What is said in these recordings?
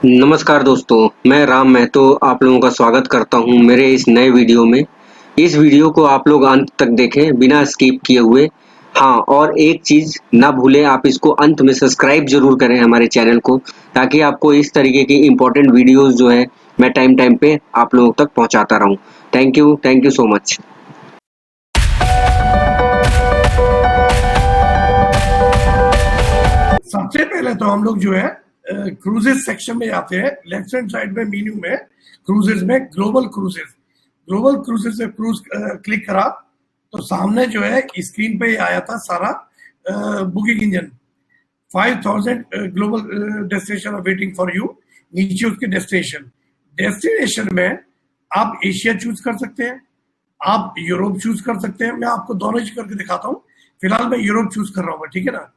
नमस्कार दोस्तों, मैं राम महतो आप लोगों का स्वागत करता हूं मेरे इस नए वीडियो में। इस वीडियो को आप लोग अंत तक देखें बिना स्किप किए हुए। हाँ, और एक चीज़ ना भूलें, आप इसको अंत में सब्सक्राइब ज़रूर करें हमारे चैनल को, ताकि आपको इस तरीके की इम्पोर्टेंट वीडियोज़ जो है मैं टाइम पे आप लोगों तक पहुंचाता रहूं। Thank you so much. सबसे पहले तो हम लोग जो है क्रूजेस सेक्शन में जाते हैं। लेफ्ट हैंड साइड में मेन्यू में क्रूजेस में ग्लोबल क्रूजेस से क्रूज क्लिक करा तो सामने जो है स्क्रीन पे आया था सारा booking engine 5000 global destination waiting for you. नीचे उसके डेस्टिनेशन में आप एशिया चूज कर सकते हैं, आप यूरोप चूज कर सकते हैं। मैं आपको दोनों चीज करके दिखाता हूँ। फिलहाल मैं यूरोप चूज कर रहा हूँ, ठीक है ना।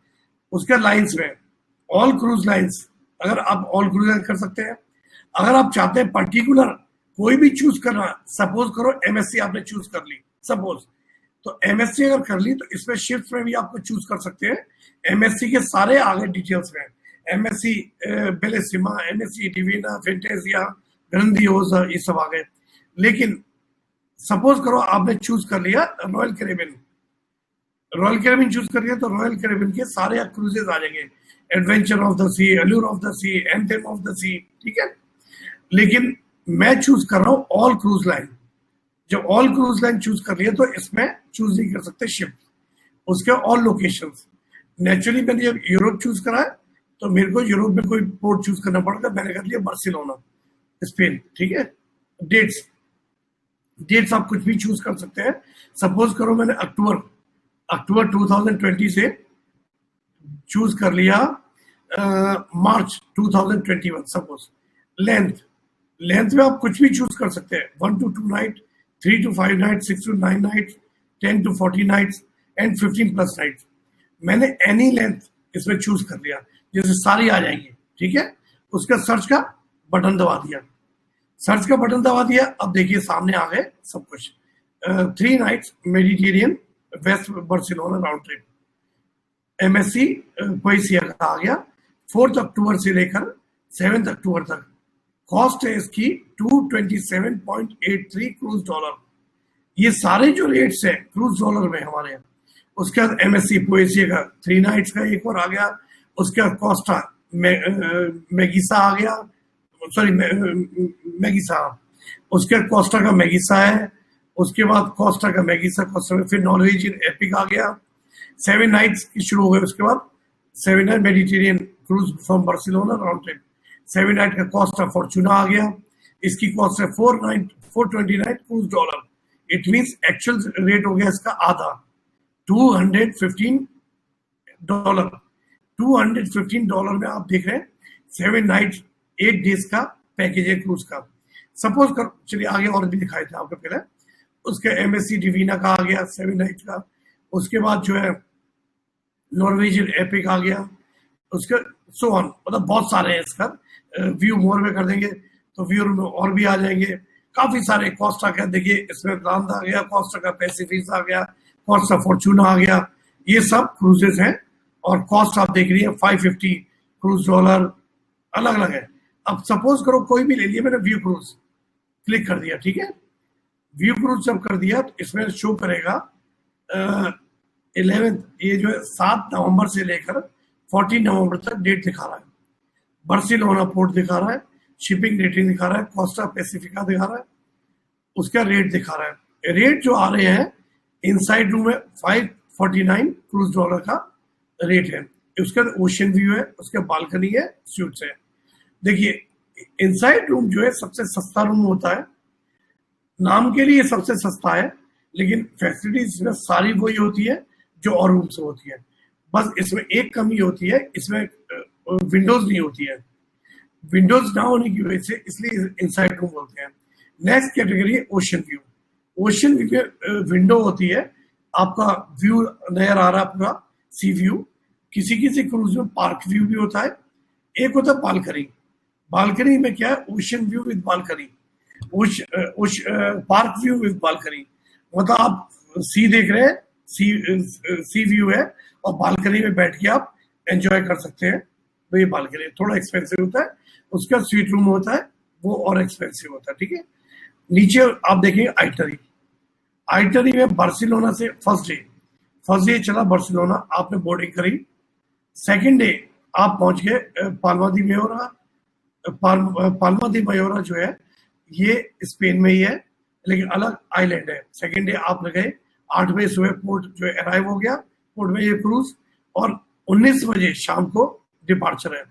उसके लाइंस में ऑल क्रूज लाइंस, अगर आप ऑल क्रूज लाइन कर सकते हैं। अगर आप चाहते हैं पर्टिकुलर कोई भी चूज करना, सपोज करो एमएससी आपने चूज कर ली, सपोज तो एमएससी अगर कर ली तो इसमें शिफ्ट में भी आपको चूज कर सकते हैं। एमएससी के सारे आगे डिटेल्स में एमएससी बेलेसिमा, एमएससी डिवीना, फेंटेसिया, ग्रंदियोसा, ये सब आ गए। लेकिन सपोज करो आपने चूज कर लिया रॉयल कैरेबियन चूज कर लिया तो रॉयल कैरेबियन के सारे क्रूजेस आ जाएंगे। Adventure of the sea, allure of the sea, anthem of the sea, ठीक है। लेकिन मैं चूज कर रहा हूं ऑल क्रूज लाइन। जब ऑल क्रूज लाइन चूज कर लिया तो इसमें चूज नहीं कर सकते शिप, उसके ऑल लोकेशंस। नेचुरली मैंने जब यूरोप चूज करा है तो मेरे को यूरोप में कोई पोर्ट चूज करना पड़ेगा। मैंने कर लिया बार्सिलोना, स्पेन, ठीक है। डेट्स आप कुछ भी चूज कर सकते हैं। सपोज करो मैंने अक्टूबर 2020 से चूज कर लिया मार्च 2021 सपोज। लेंथ में आप कुछ भी चूज कर सकते हैं, 1 to 2 night, 3 to 5 night, 6 to 9 night, 10 to 40 nights and 15+ nights. मैंने एनी लेंथ इसमें चूज कर लिया, जैसे सारी आ जाएंगी, ठीक है। उसका सर्च का बटन दबा दिया। अब देखिए सामने आ गए सब कुछ। 3 nights Mediterranean west Barcelona round trip, MSC Poesia का आ गया। 4 अक्टूबर से लेकर 7 अक्टूबर तक। कॉस्ट है इसकी $227.83 क्रूज डॉलर। ये सारे जो रेट्स है क्रूज डॉलर में हमारे यहाँ। उसके बाद एमएससी पोएसिया का 3 नाइट्स का एक और आ गया। उसके बाद कोस्टा मेगिसा आ गया, सॉरी मेगिसा। उसके बाद कोस्टा का मेगिसा है। उसके बाद कोस्टा का मेगिसा, कोस्टा में फिर नॉर्वेजियन एपिक आ गया। 7 नाइट्स की शुरू हो गए। उसके बाद 7 night Mediterranean cruise from Barcelona round trip. 7 night का कॉस्ट ऑफ फॉर्चूना आ गया। इसकी कॉस्ट है $429 cruise dollar. It means actual rate हो गया इसका आधा, $215। $215 में आप देख रहे हैं 7 नाइट 8 डेज का पैकेज है क्रूज का। सपोज कर, चलिए आगे और भी दिखाए थे आपको पहले। उसके एमएससी डिवीना का आ गया 7 नाइट का। उसके बाद जो है नॉर्वेजियन एपिक आ गया। उसके सो ऑन, मतलब बहुत सारे हैं। इसका व्यू मोर में कर देंगे तो व्यू में और भी आ जाएंगे काफी सारे। कॉस्टा का देखिए इसमें ब्रांड आ गया, कॉस्टा का पैसिफिक आ गया, कॉस्टा फॉर्चूना आ गया। ये सब क्रूजेस हैं और कॉस्ट आप देख रही है 550 क्रूज डॉलर अलग अलग है। अब सपोज करो कोई भी ले लिया, मैंने व्यू क्रूज क्लिक कर दिया, ठीक है। व्यू क्रूज जब कर दिया तो इसमें शो करेगा 11, ये जो है 7 नवंबर से लेकर 14 नवंबर तक डेट दिखा रहा है। बार्सिलोना पोर्ट दिखा रहा है, शिपिंग रेटिंग दिखा रहा है, कोस्टा पैसिफिका दिखा रहा है, उसका रेट दिखा रहा है। रेट जो आ रहे हैं इनसाइड रूम में 549 क्रूज डॉलर का रेट है। उसका ओशन व्यू है, उसका बालकनी है, स्यूट्स है। देखिए इनसाइड रूम जो है सबसे सस्ता रूम होता है, नाम के लिए सबसे सस्ता है, लेकिन फैसिलिटीज में सारी वही होती है जो और रूम से होती है। बस इसमें एक कमी होती है, इसमें विंडोज नहीं होती है। विंडोज ना होने की वजह से इसलिए इनसाइड रूम बोलते हैं। नेक्स्ट कैटेगरी है ओशन व्यू। ओशन व्यू में विंडो होती है, आपका व्यू नजर आ रहा है पूरा सी व्यू। किसी किसी क्रूज में पार्क व्यू भी होता है। एक होता है बालकनी में क्या है, ocean view with balcony, park view with balcony. मतलब आप सी देख रहे हैं, सी व्यू है और बालकनी में बैठ के आप एंजॉय कर सकते हैं। तो ये बालकनी थोड़ा एक्सपेंसिव होता है, उसका स्वीट रूम होता है, वो और एक्सपेंसिव होता है, ठीक है। नीचे आप देखेंगे आइटरी। आइटरी में बार्सिलोना से फर्स्ट डे चला बार्सिलोना, आपने बोर्डिंग करी। सेकंड डे आप पहुंच गए पाल्मा दी मेयोरा। पाल्मा दी मेयोरा जो है ये स्पेन में ही है, लेकिन अलग आइलैंड है। सेकंड डे आप गए, 8 बजे सुबह पोर्ट जो है अराइव हो गया, पोर्ट में ये क्रूज, और 19 बजे शाम को डिपार्चर है।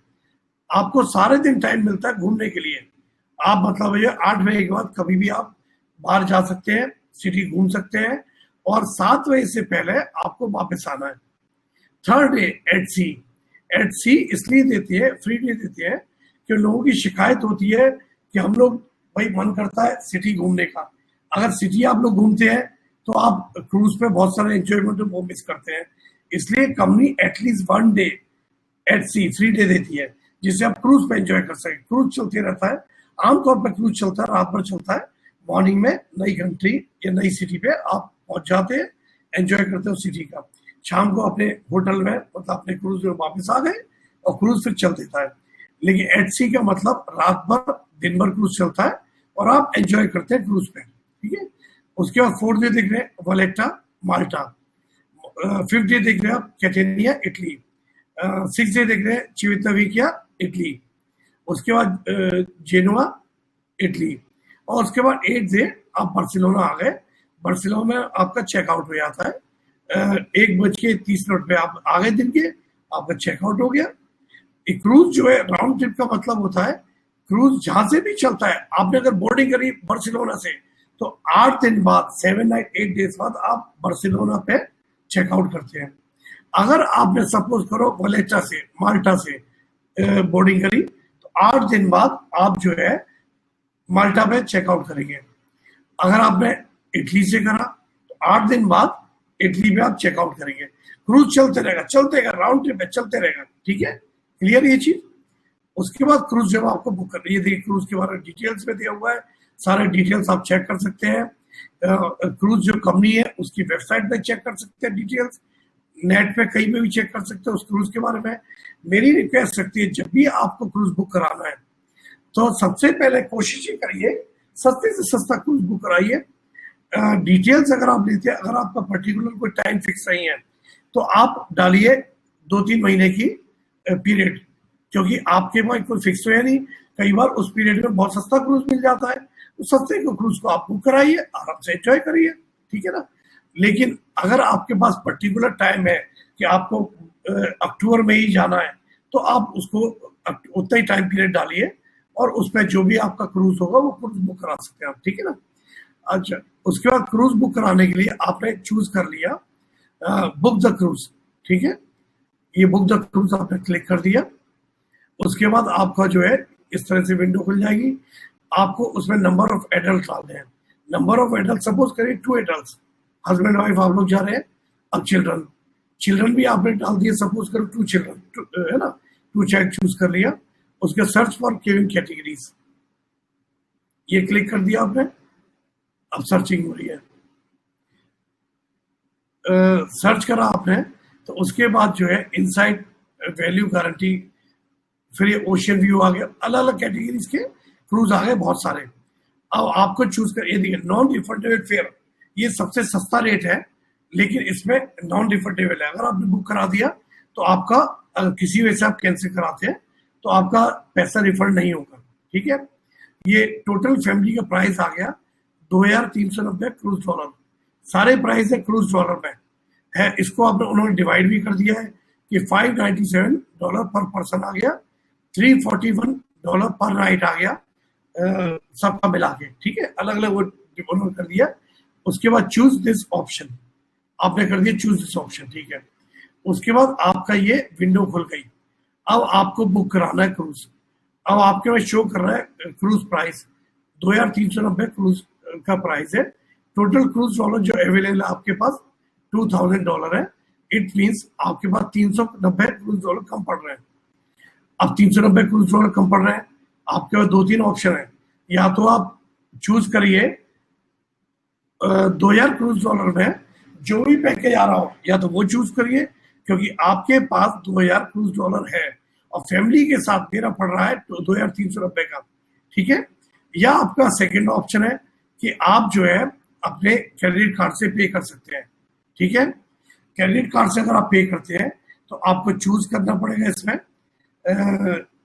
आपको सारे दिन टाइम मिलता है घूमने के लिए। आप मतलब ये 8 बजे के बाद कभी भी आप बाहर जा सकते हैं, सिटी घूम सकते हैं, और 7 बजे से पहले आपको वापस आना है। थर्ड डे एट सी इसलिए देती है, फ्री डे देती है, कि लोगों की शिकायत होती है कि हम लोग भाई मन करता है सिटी घूमने का, अगर सिटी आप लोग घूमते हैं तो आप क्रूज पे बहुत सारे एंजॉयमेंट वो मिस करते हैं। इसलिए company at least 1 day at sea free day देती है, जिससे आप क्रूज पे एंजॉय कर सकें। क्रूज चलते रहता है, आमतौर पर क्रूज चलता है, रात भर चलता है। मॉर्निंग में नई कंट्री या नई सिटी पे आप पहुंच जाते हैं, एंजॉय करते हो सिटी का। शाम को अपने होटल में मतलब अपने क्रूज में वापस आ गए, और क्रूज फिर चल देता है। लेकिन एट सी का मतलब रात भर दिन भर क्रूज चलता है, और आप एंजॉय करते हैं क्रूज पे, ठीक है। उसके बाद 4th डे देख रहे हैं वलेटा माल्टा। 5th डे देख रहे हैं आप कैटेनिया इटली। 6th डे देख रहे हैं चिविताविकिया इटली। उसके बाद जेनुआ इटली। और उसके बाद 8th डे आप बार्सिलोना आ गए। बार्सिलोना में आपका चेकआउट हो जाता है 1:30 पे आप आ गए दिन के, आपका चेकआउट हो गया। क्रूज जो है राउंड ट्रिप का मतलब होता है, क्रूज जहां से भी चलता है, आपने अगर बोर्डिंग करी बार्सिलोना से, तो 8 दिन बाद 7 नाइट 8 डेज बाद आप बार्सिलोना पे चेकआउट करते हैं। अगर आपने सपोज करो वलेटा से माल्टा से बोर्डिंग करी, तो 8 दिन बाद आप जो है माल्टा पे चेकआउट करेंगे। अगर आपने इटली से करा, तो 8 दिन बाद इटली में आप चेकआउट करेंगे। क्रूज चलते रहेगा, राउंड ट्रिप है, चलते रहेगा, ठीक है। क्लियर ये चीज। उसके बाद क्रूज जब आपको बुक करनी है, देखिए क्रूज के बारे में डिटेल्स में दिया हुआ है, सारे डिटेल्स आप चेक कर सकते हैं। क्रूज जो कंपनी है उसकी वेबसाइट पे चेक कर सकते हैं डिटेल्स, नेट पे कहीं पे भी चेक कर सकते हैं उस क्रूज के बारे में। मेरी रिक्वेस्ट रखती है, जब भी आपको क्रूज बुक कराना है, तो सबसे पहले कोशिश ये करिए सस्ते से सस्ता क्रूज बुक कराइए। डिटेल्स अगर आप लेते हैं, अगर आपका पर्टिकुलर कोई टाइम फिक्स नहीं है, तो आप डालिए 2-3 महीने की पीरियड, क्योंकि आपके पास कोई फिक्स तो है नहीं। कई बार उस पीरियड में बहुत सस्ता क्रूज मिल जाता है, तो सस्ते को क्रूज को आप बुक कराइए, आराम से एंजॉय करिए, ठीक है ना। लेकिन अगर आपके पास पर्टिकुलर टाइम है कि आपको अक्टूबर में ही जाना है, तो आप उसको उतना ही टाइम पीरियड डालिए, और उसमें जो भी आपका क्रूज होगा वो क्रूज बुक करा सकते हैं आप, ठीक है ना। अच्छा, उसके बाद क्रूज बुक कराने के लिए आपने चूज कर लिया बुक द क्रूज, ठीक है। ये बुक द क्रूज आपने क्लिक कर दिया। उसके बाद आपका जो है इस तरह से विंडो खुल जाएगी। आपको उसमें नंबर ऑफ एडल्ट डालने हैं। नंबर ऑफ एडल्ट सपोज करिए 2 एडल्ट, हस्बैंड वाइफ आप लोग जा रहे हैं। अब चिल्ड्रन भी आपने डाल दिए, सपोज करो 2 चिल्ड्रन, है ना, 2 चाइल्ड चूज कर लिया। उसके सर्च फॉर केविन कैटेगरीज, ये क्लिक कर दिया आपने। अब सर्चिंग हो रही है, सर्च करा आपने, तो उसके बाद जो है इनसाइड वैल्यू गारंटी, फिर ये ओशियन व्यू आ गया, अलग अलग कैटेगरीज के क्रूज आ गए बहुत सारे। अब आपको चूज कर, ये देखिए नॉन रिफंडेबल फेयर, ये सबसे सस्ता रेट है, लेकिन इसमें नॉन रिफंडेबल है। अगर आपने बुक करा दिया तो आपका, अगर किसी वजह से आप कैंसिल कराते हैं तो आपका पैसा रिफंड नहीं होगा, ठीक है। ये टोटल फैमिली का प्राइस आ गया $2390 क्रूज डॉलर। सारे प्राइस है क्रूज डॉलर में है। इसको आपने उन्होंने डिवाइड भी कर दिया है कि $597 पर पर्सन आ गया, $341 पर नाइट आ गया, सबका मिला के, ठीक है। अलग अलग वो उन्होंने कर दिया। उसके बाद चूज दिस ऑप्शन आपने कर दिया, चूज दिस ऑप्शन, ठीक है। उसके बाद आपका ये विंडो खुल गई। अब आपको बुक कराना है क्रूज। अब आपके पास शो कर रहा है क्रूज प्राइस 2390 क्रूज का प्राइस है। टोटल क्रूज डॉलर जो अवेलेबल है आपके पास $2000 है। इट मीन्स आपके पास $390 क्रूज डॉलर कम पड़ रहे हैं। अब $390 क्रूज डॉलर कम पड़ रहे हैं, आपके पास 2-3 ऑप्शन है। या तो आप चूज करिए 2000 क्रूज डॉलर में जो भी पैकेज आ रहा हो, या तो वो चूज करिए, क्योंकि आपके पास 2000 क्रूज डॉलर है और फैमिली के साथ मेरा पड़ रहा है तो 2,390 का, ठीक है। या आपका सेकंड ऑप्शन है कि आप जो है अपने क्रेडिट कार्ड से पे कर सकते हैं, ठीक है। क्रेडिट कार्ड से अगर आप पे करते हैं तो आपको चूज करना पड़ेगा इसमें,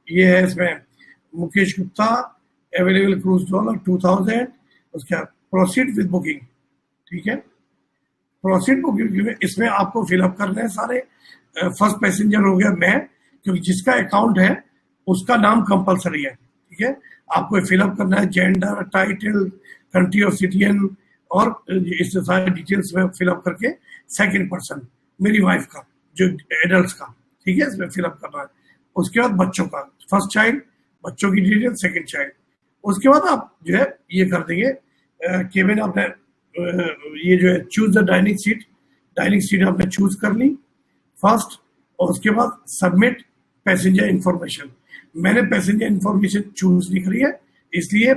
ये है इसमें मुकेश गुप्ता अवेलेबल क्रूज $2000, उसके बाद प्रोसीड विद बुकिंग, ठीक है। प्रोसीड बुकिंग में इसमें आपको फिलअप करने हैं सारे। फर्स्ट पैसेंजर हो गया मैं, क्योंकि जिसका अकाउंट है उसका नाम कंपलसरी है, ठीक है। आपको फिलअप करना है gender, title, country of citizen और इस सारे डिटेल्स में फिलअप करके सेकंड पर्सन मेरी वाइफ का जो एडल्ट का, ठीक है, इसमें फिलअप करना है। उसके बाद बच्चों का, फर्स्ट चाइल्ड, बच्चों की डिटेल, सेकंड चाइल्ड। उसके बाद आप जो है ये कर देंगे केबिन आपने ये जो है चूज द डाइनिंग सीट आपने चूज कर ली फर्स्ट, और उसके बाद सबमिट पैसेंजर इंफॉर्मेशन। मैंने पैसेंजर इंफॉर्मेशन चूज नहीं करी है, इसलिए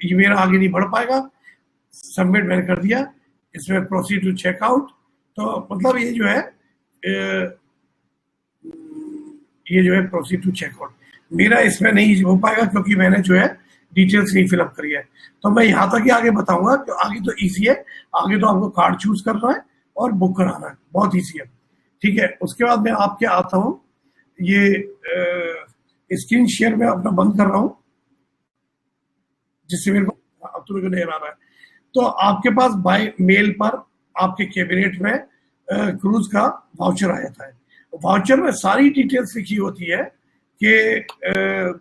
ये मेरा आगे नहीं बढ़ पाएगा। सबमिट मैंने कर दिया, इसमें प्रोसीड टू चेकआउट। तो मतलब ये जो है प्रोसीड टू चेकआउट मेरा इसमें नहीं हो पाएगा, क्योंकि मैंने जो है डिटेल्स नहीं फिलअप करी है। तो मैं यहाँ तक ही आगे बताऊंगा, कि आगे तो इजी है, आगे तो आपको कार्ड चूज करना है और बुक कराना है, बहुत इजी है, ठीक है। उसके बाद मैं आपके आता हूँ, ये स्क्रीन शेयर में अपना बंद कर रहा हूँ, जिससे मेरे को अब तो नहीं आ रहा है। तो आपके पास बाय मेल पर आपके कैबिनेट में क्रूज का वाउचर आ जाता है। वाउचर में सारी डिटेल्स लिखी होती है कि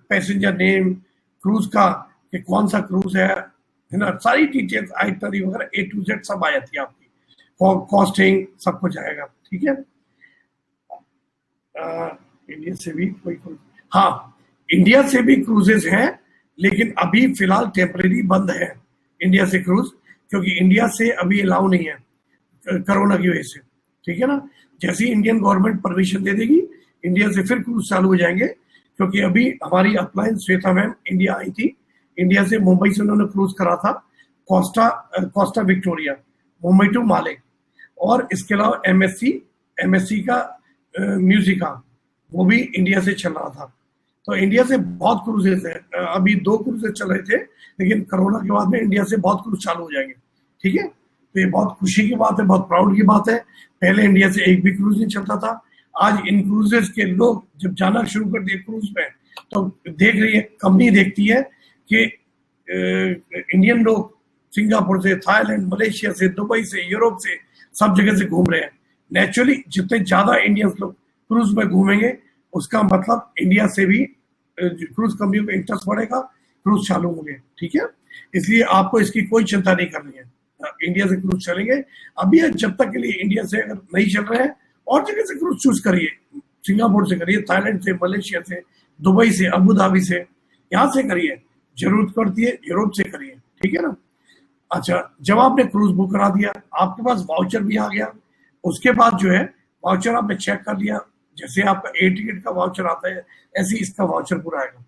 पैसेंजर नेम, क्रूज का कि कौन सा क्रूज है ना, सारी डिटेल्स आइटनरी वगैरह A to Z सब आ जाती है आपकी, कॉस्टिंग सब कुछ आएगा, ठीक है। इंडिया से भी कोई हाँ, इंडिया से भी क्रूजेस हैं, लेकिन अभी फिलहाल टेम्परेरी बंद है इंडिया से क्रूज, क्योंकि इंडिया से अभी अलाउ नहीं है कोरोना की वजह से, ठीक है ना। जैसे ही इंडियन गवर्नमेंट परमिशन दे देगी, इंडिया से फिर क्रूज चालू हो जाएंगे, क्योंकि अभी हमारी upline Shweta ma'am India I थी, इंडिया से मुंबई से उन्होंने क्रूज करा था कोस्टा विक्टोरिया, मुंबई टू माले, और इसके अलावा एमएससी का म्यूजिका, वो भी इंडिया से चल रहा था। तो इंडिया से बहुत क्रूजेज है, अभी 2 क्रूजेज चल रहे थे, लेकिन कोरोना के बाद में इंडिया से बहुत क्रूज चालू हो जाएंगे, ठीक है। तो ये बहुत खुशी की बात है, बहुत प्राउड की बात है। पहले इंडिया से एक भी क्रूज नहीं चलता था, आज इन क्रूजेस के लोग जब जाना शुरू कर दिए क्रूज में, तो देख रही है, कंपनी देखती है कि इंडियन लोग सिंगापुर से, थाईलैंड, मलेशिया से, दुबई से, यूरोप से, सब जगह से घूम रहे हैं। नेचुरली जितने ज्यादा इंडियंस लोग क्रूज में घूमेंगे, उसका मतलब इंडिया से भी क्रूज कंपनियों का इंटरेस्ट बढ़ेगा, क्रूज चालू होंगे, ठीक है। इसलिए आपको इसकी कोई चिंता नहीं करनी है, इंडिया से क्रूज चलेंगे। अभी जब तक के लिए इंडिया से अगर नहीं चल रहे हैं, और जगह से क्रूज चूज करिए, सिंगापुर से करिए, थाईलैंड से, मलेशिया से, दुबई से, अबू धाबी से, यहाँ से करिए, जरूरत पड़ती है यूरोप से करिए, ठीक है ना। अच्छा, जब आपने क्रूज बुक करा दिया, आपके पास वाउचर भी आ गया। उसके बाद जो है वाउचर आपने चेक कर लिया, जैसे आपका एयर टिकट का वाउचर आता है, ऐसे इसका वाउचर पूरा आएगा।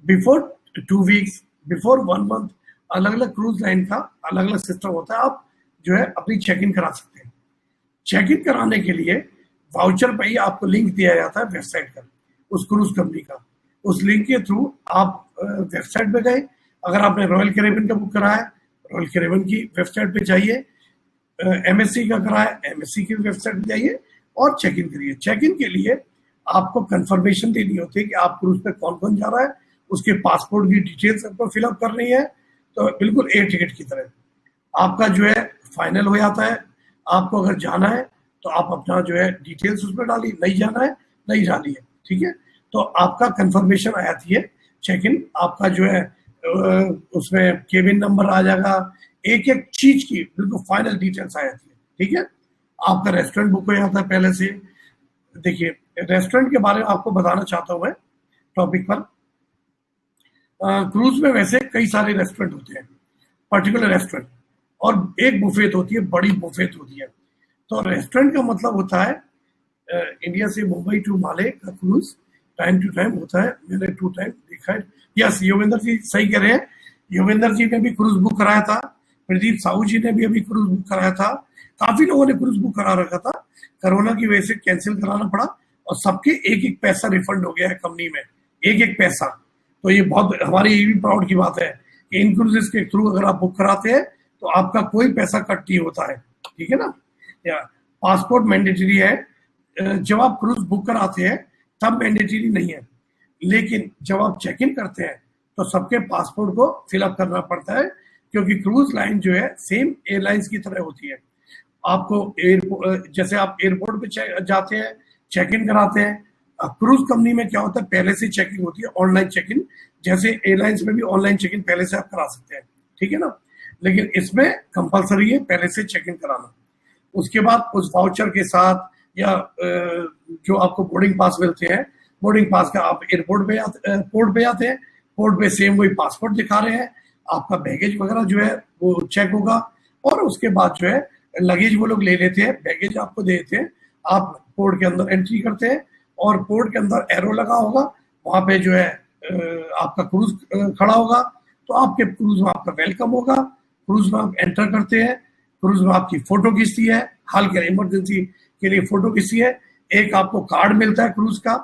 बिफोर 2 वीक्स, बिफोर 1 मंथ, अलग अलग क्रूज लाइन का अलग अलग सिस्टम होता है, आप जो है अपनी चेक इन करा सकते हैं। चेक इन कराने के लिए वाउचर पे ही आपको लिंक दिया जाता है वेबसाइट का, उस क्रूज कंपनी का। उस लिंक के थ्रू आप वेबसाइट पे गए, अगर आपने रॉयल कैरेबियन का बुक करा है, रॉयल कैरेबियन की वेबसाइट पे जाइए, एमएससी का करा है, एमएससी की वेबसाइट पे जाइए और चेक इन करिए। चेक इन के लिए आपको कंफर्मेशन देनी होती है कि आप क्रूज पे कौन कौन जा रहा है, उसके पासपोर्ट की डिटेल्स आपको फिलअप करनी है। तो बिल्कुल एयर टिकट की तरह आपका जो है फाइनल हो जाता है। आपको अगर जाना है तो आप अपना जो है डिटेल्स उसमें डालिए, नहीं जाना है नहीं डालिए, ठीक है। तो आपका कंफर्मेशन आ जाती है चेक इन, आपका जो है उसमें केबिन नंबर आ जाएगा, एक एक चीज की बिल्कुल फाइनल डिटेल्स आ जाती है, ठीक है। आपका रेस्टोरेंट बुक हो जाता है पहले से। देखिए, रेस्टोरेंट के बारे में आपको बताना चाहता हूँ मैं टॉपिक पर। क्रूज में वैसे कई सारे रेस्टोरेंट होते हैं, पर्टिकुलर रेस्टोरेंट, और एक बुफेट होती है, बड़ी बुफेट होती है। तो रेस्टोरेंट का मतलब होता है इंडिया से मुंबई टू माले का क्रूज टाइम टू टाइम होता है, मैंने 2 टाइम देखा है। यस, योगेंद्र जी सही कह रहे हैं, योगेंद्र जी ने भी क्रूज बुक कराया था, प्रदीप साहू जी ने भी अभी क्रूज बुक कराया था, काफी लोगों ने क्रूज बुक करा रखा था, कोरोना की वजह से कैंसिल कराना पड़ा और सबके एक एक पैसा रिफंड हो गया है कंपनी में, एक एक पैसा। तो ये बहुत हमारी ये भी प्राउड की बात है कि इन क्रूजेस के थ्रू अगर आप बुक कराते हैं तो आपका कोई पैसा कट नहीं होता है, ठीक है ना। या पासपोर्ट मैंडेटरी है, जब आप क्रूज बुक कराते हैं तब मैंडेटरी नहीं है, लेकिन जब आप चेक इन करते हैं तो सबके पासपोर्ट को फिलअप करना पड़ता है, क्योंकि क्रूज लाइन जो है सेम एयरलाइंस की तरह होती है। आपको एयरपोर्ट, जैसे आप एयरपोर्ट पे जाते हैं, चेक इन कराते हैं, क्रूज कंपनी में क्या होता है पहले से चेकिंग होती है, ऑनलाइन चेक इन, जैसे एयरलाइंस में भी ऑनलाइन चेक इन पहले से आप करा सकते हैं, ठीक है ना। लेकिन इसमें कंपलसरी है पहले से चेक इन कराना। उसके बाद उस वाउचर के साथ या जो आपको बोर्डिंग पास मिलते हैं, बोर्डिंग पास का आप एयरपोर्ट पे पोर्ट पे आते हैं, पोर्ट पे सेम वही पासपोर्ट दिखा रहे हैं, आपका बैगेज वगैरह जो है वो चेक होगा, और उसके बाद जो है लगेज वो लोग ले लेते हैं, बैगेज आपको दे देते हैं, आप पोर्ट के अंदर एंट्री करते हैं, और पोर्ट के अंदर एरो लगा होगा, वहां पे जो है आपका क्रूज खड़ा होगा, तो आपके क्रूज में आपका वेलकम होगा, क्रूज में आप एंटर करते हैं, क्रूज में आपकी फोटो खींचती है, हाल के इमरजेंसी के लिए फोटो खींचती है, एक आपको कार्ड मिलता है क्रूज का,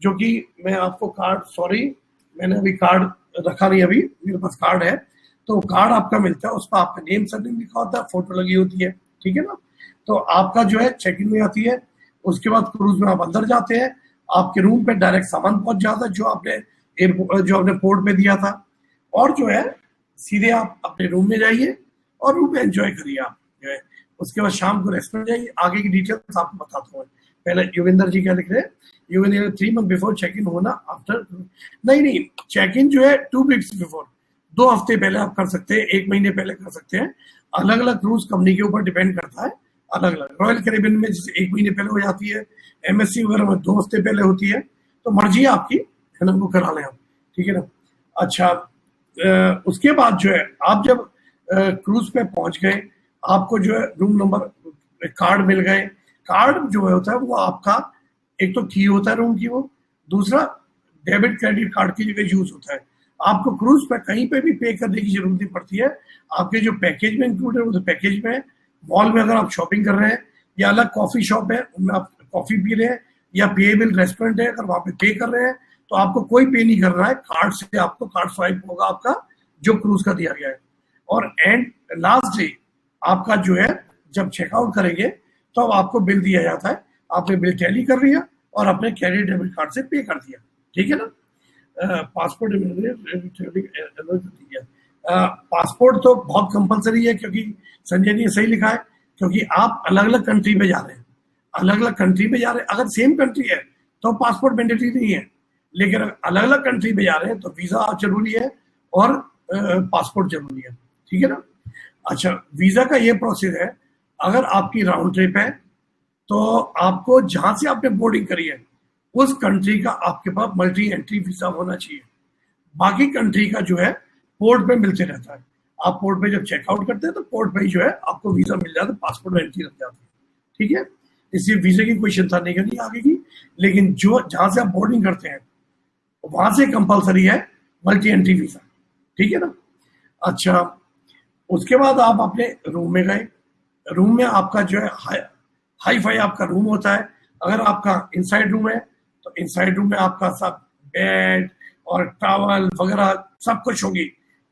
जो कि मैं आपको कार्ड, सॉरी मैंने अभी कार्ड रखा नहीं, अभी मेरे पास कार्ड है, तो कार्ड आपका मिलता है, उस पर आपका नेम सरनेम लिखा होता है, फोटो लगी होती है, ठीक है ना। तो आपका जो है चेकिंग में आती है, उसके बाद क्रूज में आप अंदर जाते हैं, आपके रूम पे डायरेक्ट सामान पहुंच जाता है जो आपने पोर्ट पे दिया था, और जो है सीधे आप अपने रूम में जाइए और रूम में एंजॉय करिए आप जो है। उसके बाद शाम को रेस्टोरेंट जाइए, आगे की डिटेल्स आपको बताता हूँ। पहले योगेंद्र जी क्या लिख रहे हैं, Yogendra 3 month before check in होना, आफ्टर नहीं, चेक इन जो है 2 वीक्स बिफोर, 2 हफ्ते पहले आप कर सकते हैं, 1 महीने पहले कर सकते हैं, अलग अलग क्रूज कंपनी के ऊपर डिपेंड करता है, अलग अलग। रॉयल कैरिबियन में जैसे 1 महीने पहले हो जाती है, MSC वगैरह में 2 हफ्ते पहले होती है, तो मर्जी है आपकी, है ना, वो करा लें आप, ठीक है ना। अच्छा, उसके बाद जो है आप जब क्रूज पे पहुंच गए, आपको जो है रूम नंबर कार्ड मिल गए, कार्ड जो होता है वो आपका एक तो की होता है रूम की, वो दूसरा डेबिट क्रेडिट कार्ड की जगह यूज होता है। आपको क्रूज पे कहीं पे भी पे करने की जरूरत नहीं पड़ती है, आपके जो पैकेज में इंक्लूड है वो तो पैकेज में है। मॉल में अगर आप शॉपिंग कर रहे हैं या अलग कॉफी शॉप है उनमें आप कॉफी पी रहे हैं, या पेएबल रेस्टोरेंट है अगर वहां पे पे कर रहे हैं, तो आपको कोई पे नहीं करना है, कार्ड से आपको कार्ड स्वाइप होगा आपका जो क्रूज का दिया गया है। और एंड लास्ट डे आपका जो है जब चेकआउट करेंगे तो अब आपको बिल दिया जाता है, आपने बिल टैली कर लिया और अपने क्रेडिट डेबिट कार्ड से पे कर दिया, ठीक है ना। पासपोर्ट पासपोर्ट तो बहुत कंपलसरी है, क्योंकि संजय ने सही लिखा है, क्योंकि आप अलग अलग कंट्री में जा रहे हैं, अलग अलग कंट्री में जा रहे हैं, अगर सेम कंट्री है तो पासपोर्ट मैंडेटरी नहीं है, लेकिन अगर अलग अलग कंट्री में जा रहे हैं तो वीजा जरूरी है और पासपोर्ट जरूरी है, ठीक है ना। अच्छा, वीजा का ये प्रोसेस है, अगर आपकी राउंड ट्रिप है तो आपको जहां से आपने बोर्डिंग करी है उस कंट्री का आपके पास मल्टी एंट्री वीजा होना चाहिए। बाकी कंट्री का जो है पोर्ट पे मिलते रहता है, आप पोर्ट पे जब चेकआउट करते हैं तो पोर्ट पे ही जो है आपको वीजा मिल जाता है, पासपोर्ट में एंट्री लग जाती है, ठीक है। इसलिए वीजे की कोई चिंता नहीं करनी आगे की, लेकिन जो जहां से आप बोर्डिंग करते हैं वहां से कंपलसरी है मल्टी एंट्री वीजा, ठीक है ना। अच्छा, उसके बाद आप अपने रूम में गए, रूम में आपका जो है हाई फाई आपका रूम होता है। अगर आपका इनसाइड रूम है तो इनसाइड रूम में आपका सब बेड और टॉवल वगैरह सब कुछ होगी।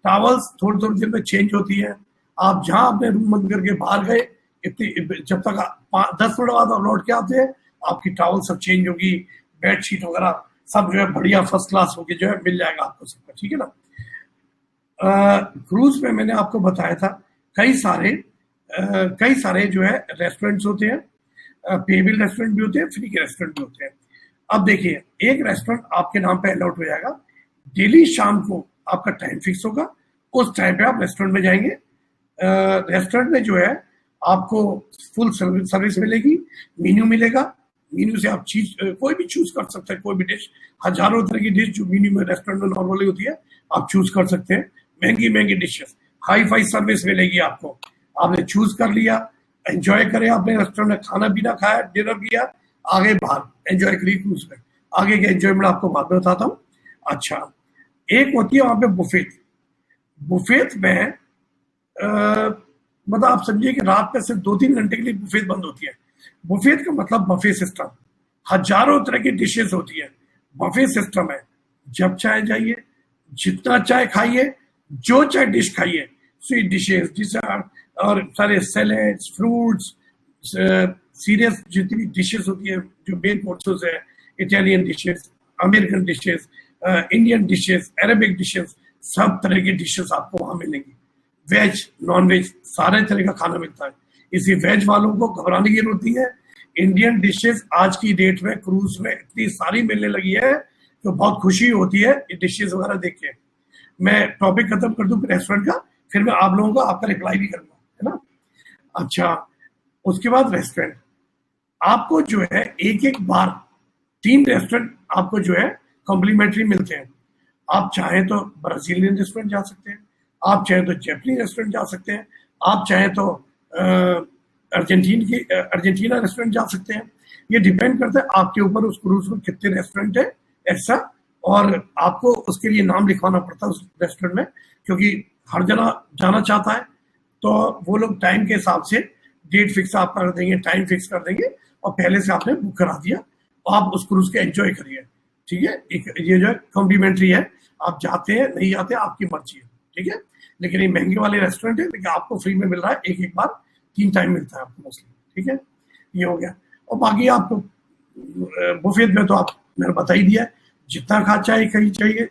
टॉवल्स थोड़ी थोड़ी देर में चेंज होती है, आप जहां अपने रूम बंद करके बाहर गए इतनी जब तक 10 मिनट बाद आप लौट के आते हैं आपकी टॉवल सब चेंज होगी, बेडशीट वगैरह सब जो है बढ़िया फर्स्ट क्लास होके जो है मिल जाएगा आपको सबका, ठीक है ना। क्रूज में मैंने आपको बताया था कई सारे जो है रेस्टोरेंट्स होते हैं, पेएबल रेस्टोरेंट भी होते हैं, फ्री के रेस्टोरेंट भी होते हैं। अब देखिए, एक रेस्टोरेंट आपके नाम पे अलॉट हो जाएगा, डेली शाम को आपका टाइम फिक्स होगा, उस टाइम पे आप रेस्टोरेंट में जाएंगे। रेस्टोरेंट में जो है आपको फुल सर्विस मिलेगी, मेन्यू मिलेगा, मेन्यू से आप चीज कोई भी चूज कर सकते हैं, कोई भी डिश, हजारों तरह की डिश जो मेन्यू में रेस्टोरेंट में नॉर्मली होती है आप चूज कर सकते हैं, महंगी महंगी डिशेस, हाई फाई सर्विस मिलेगी आपको। आपने चूज कर लिया, एंजॉय करें, आपने रेस्टोरेंट में खाना पीना खाया, डिनर किया, आगे बाहर एंजॉय करिए क्रूज में। आगे के एंजॉयमेंट आपको बाद में बताता हूँ। अच्छा, एक होती है वहां पे बुफेट। बुफेट में मतलब आप समझिए कि रात में सिर्फ 2-3 घंटे के लिए बुफेट बंद होती है। बुफेट का मतलब बफे सिस्टम, हजारों तरह की डिशेस होती है, बफे सिस्टम है, जब चाहे जाइए, जितना चाहे खाइए, जो चाहे डिश खाइए, स्वीट डिशेस, डिजर्ट और सारे सैलेड्स, फ्रूट्स, सीरियस जितनी भी डिशेस होती है जो मेन कोर्सेज है, Italian dishes, American dishes, Indian dishes, Arabic dishes, सब तरह की डिशेस आपको वहां मिलेंगी। वेज नॉन वेज सारे तरह का खाना मिलता है। इसी वेज वालों को घबराने की जरूरत नहीं है। इंडियन डिशेस आज की डेट में क्रूज में इतनी सारी मिलने लगी है तो बहुत खुशी होती है ये डिशेस वगैरह देख के। मैं टॉपिक खत्म कर दूं रेस्टोरेंट का, फिर मैं आप लोगों को आपका रिप्लाई भी करूंगा, है ना। अच्छा, उसके बाद रेस्टोरेंट आपको जो है एक एक बार 3 रेस्टोरेंट आपको जो है कॉम्प्लीमेंट्री मिलते हैं। आप चाहें तो ब्राजीलियन रेस्टोरेंट जा सकते हैं, आप चाहें तो जैपनीज रेस्टोरेंट जा सकते हैं, आप चाहें तो अर्जेंटीना रेस्टोरेंट जा सकते हैं। ये डिपेंड करता है आपके ऊपर उस क्रूज में कितने रेस्टोरेंट है ऐसा, और आपको उसके लिए नाम लिखवाना पड़ता है उस रेस्टोरेंट में, क्योंकि हर जगह जाना चाहता है तो वो लोग टाइम के हिसाब से डेट फिक्स आप कर देंगे, टाइम फिक्स कर देंगे और पहले से आपने बुक करा दिया, आप उस क्रूज के एंजॉय करिए। ठीक है, ये जो है कॉम्प्लीमेंट्री है, आप जाते हैं नहीं जाते आपकी मर्जी है। ठीक है, लेकिन ये महंगे वाले रेस्टोरेंट है, लेकिन आपको फ्री में मिल रहा है, एक एक बार 3 टाइम मिलता है आपको मोस्टली। ठीक है, ये हो गया। और बाकी आपको बुफेट में तो आप मैंने बता ही दिया, जितना खा चाहे कहीं चाहिए,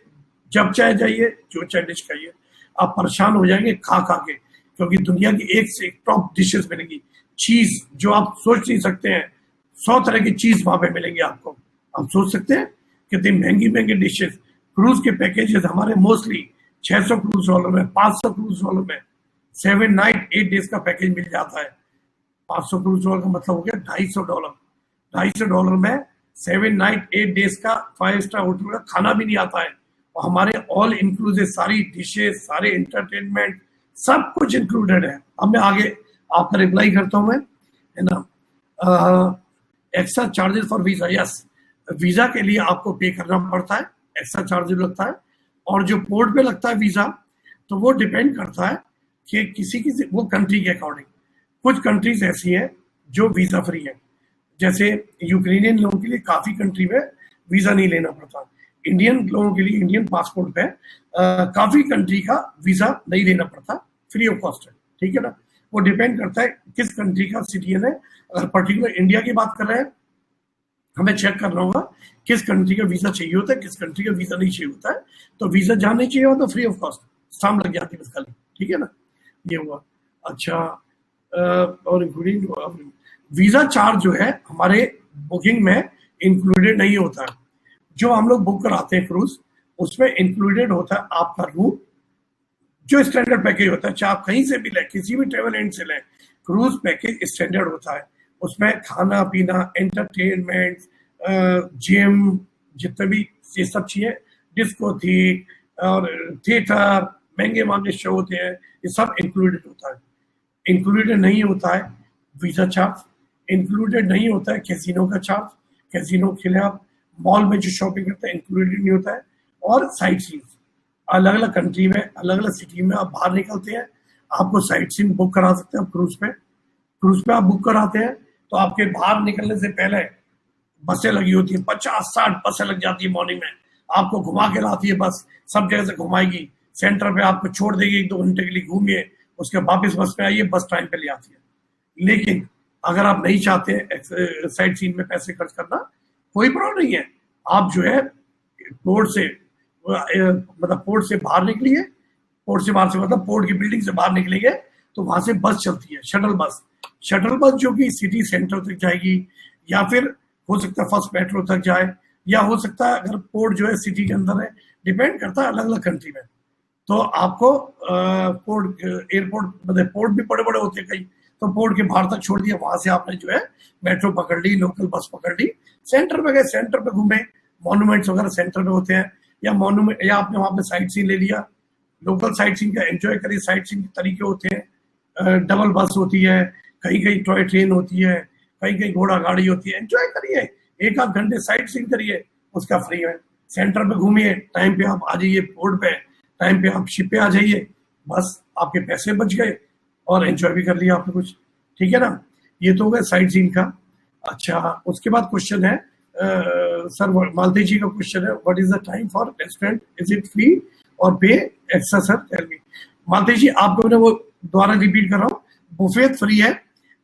जब चाहे जाइए, जो चाहे डिश खाइए। आप परेशान हो जाएंगे खा खा के, क्योंकि दुनिया की एक से एक टॉप डिशेस मिलेंगी। चीज जो आप सोच नहीं सकते हैं, 100 तरह की चीज वहां पे मिलेंगे आपको। आप सोच सकते हैं कितनी महंगी महंगी डिशेस। क्रूज के पैकेजेस हमारे मोस्टली 600 क्रूज वालों में, 500 क्रूज वालों में 7 नाइट 8 डेज का पैकेज मिल जाता है। 500 क्रूज वालों का मतलब हो गया $250। $250 में 7 नाइट 8 डेज का 5 स्टार होटल का खाना भी नहीं आता है, और हमारे ऑल इंक्लूसिव सारी डिशेस, सारे एंटरटेनमेंट, सब कुछ इंक्लूडेड है। अब मैं आगे आपका रिप्लाई करता हूं मैं, है ना। Extra charges for visa, yes, visa के लिए आपको पे करना पड़ता है, एक्स्ट्रा चार्जेस लगता है। और जो पोर्ट पे लगता है वीजा, तो वो डिपेंड करता है कि किसी वो कंट्री के अकॉर्डिंग। कुछ कंट्रीज ऐसी हैं जो वीजा फ्री है, जैसे यूक्रेनियन लोगों के लिए काफी कंट्री में वीजा नहीं लेना पड़ता। इंडियन लोगों के लिए इंडियन पासपोर्ट पे काफी कंट्री का वीजा नहीं लेना पड़ता, फ्री ऑफ कॉस्ट है। ठीक है ना, वो डिपेंड करता है किस कंट्री का सिटीजन है। अगर पर्टिकुलर इंडिया की बात कर रहे हैं, हमें चेक करना होगा किस कंट्री का वीजा चाहिए होता है, किस कंट्री का वीजा नहीं चाहिए होता है। तो वीजा जहां नहीं चाहिए होता फ्री ऑफ कॉस्ट स्टाम्प लग जाती है बस खाली। ठीक है ना, ये हुआ। अच्छा, और इंक्लूडिंग वीजा चार्ज जो है हमारे बुकिंग में इंक्लूडेड नहीं होता है। जो हम लोग बुक कराते हैं क्रूज, उसमें इंक्लूडेड होता है आपका रूम, जो स्टैंडर्ड पैकेज होता है, चाहे आप कहीं से भी लें, किसी भी ट्रेवल एजेंट से लें, क्रूज पैकेज स्टैंडर्ड होता है। उसमें खाना पीना, एंटरटेनमेंट, जिम, जितने भी ये सब चीजें, डिस्को थी और थिएटर, महंगे महंगे शो होते हैं, ये सब इंक्लूडेड होता है। इंक्लूडेड नहीं होता है वीजा चार्ज, इंक्लूडेड नहीं होता है कैसीनो का चार्ज, कैसीनो खेले आप, मॉल में जो शॉपिंग करते हैं इंक्लूडेड नहीं होता है। और साइट सीइंग, अलग अलग कंट्री में, अलग अलग सिटी में आप बाहर निकलते हैं, आपको साइट सीइंग बुक करा सकते हैं क्रूज पे। क्रूज पे आप बुक कराते हैं तो आपके बाहर निकलने से पहले बसें लगी होती है, 50-60 बसें लग जाती है मॉर्निंग में, आपको घुमा के लाती है बस, सब जगह से घुमाएगी, सेंटर पे आपको छोड़ देगी, 1-2 घंटे के लिए घूमिए, उसके वापस बस पे आइए, बस टाइम पे ले आती है। लेकिन अगर आप नहीं चाहते साइट सीन में पैसे खर्च करना, कोई प्रॉब्लम नहीं है। आप जो है पोर्ट से मतलब पोर्ट से बाहर निकलिए, पोर्ट से बाहर से मतलब पोर्ट की बिल्डिंग से बाहर निकलेंगे तो वहां से बस चलती है, शटल बस जो कि सिटी सेंटर तक जाएगी, या फिर हो सकता है फर्स्ट मेट्रो तक जाए, या हो सकता है अगर पोर्ट जो है सिटी के अंदर है, डिपेंड करता है अलग अलग कंट्री में। तो आपको पोर्ट एयरपोर्ट मतलब पोर्ट भी बड़े बड़े होते हैं कई, तो पोर्ट के बाहर तक छोड़ दिया, वहां से आपने जो है मेट्रो पकड़ ली, लोकल बस पकड़ ली, सेंटर पे गए, सेंटर पे घूमे, मॉन्यूमेंट्स वगैरह सेंटर पे होते हैं, या मॉन्यूमेंट, या आपने वहां पे साइट सीन ले लिया, लोकल साइट सीन का एंजॉय करिए। साइट सीन के तरीके होते हैं, डबल बस होती है, कहीं कहीं टॉय ट्रेन होती है, कहीं कहीं घोड़ा गाड़ी होती है, एंजॉय करिए, 1-8 घंटे साइट सीन करिए, उसका फ्री है। सेंटर पे घूमिए, टाइम पे आप आ जाइए पोर्ट पे, टाइम पे आप शिप पे आ जाइए, बस आपके पैसे बच गए और एंजॉय भी कर लिया आपने कुछ। ठीक है ना, ये तो हो गया साइट सीन का। अच्छा, उसके बाद क्वेश्चन है सर मालती जी का क्वेश्चन है, what is the time for restaurant, is it free और pay extra? Sir tell me. Malti ji आपको मैं वो दोबारा रिपीट कर रहा हूँ, बुफेट फ्री है,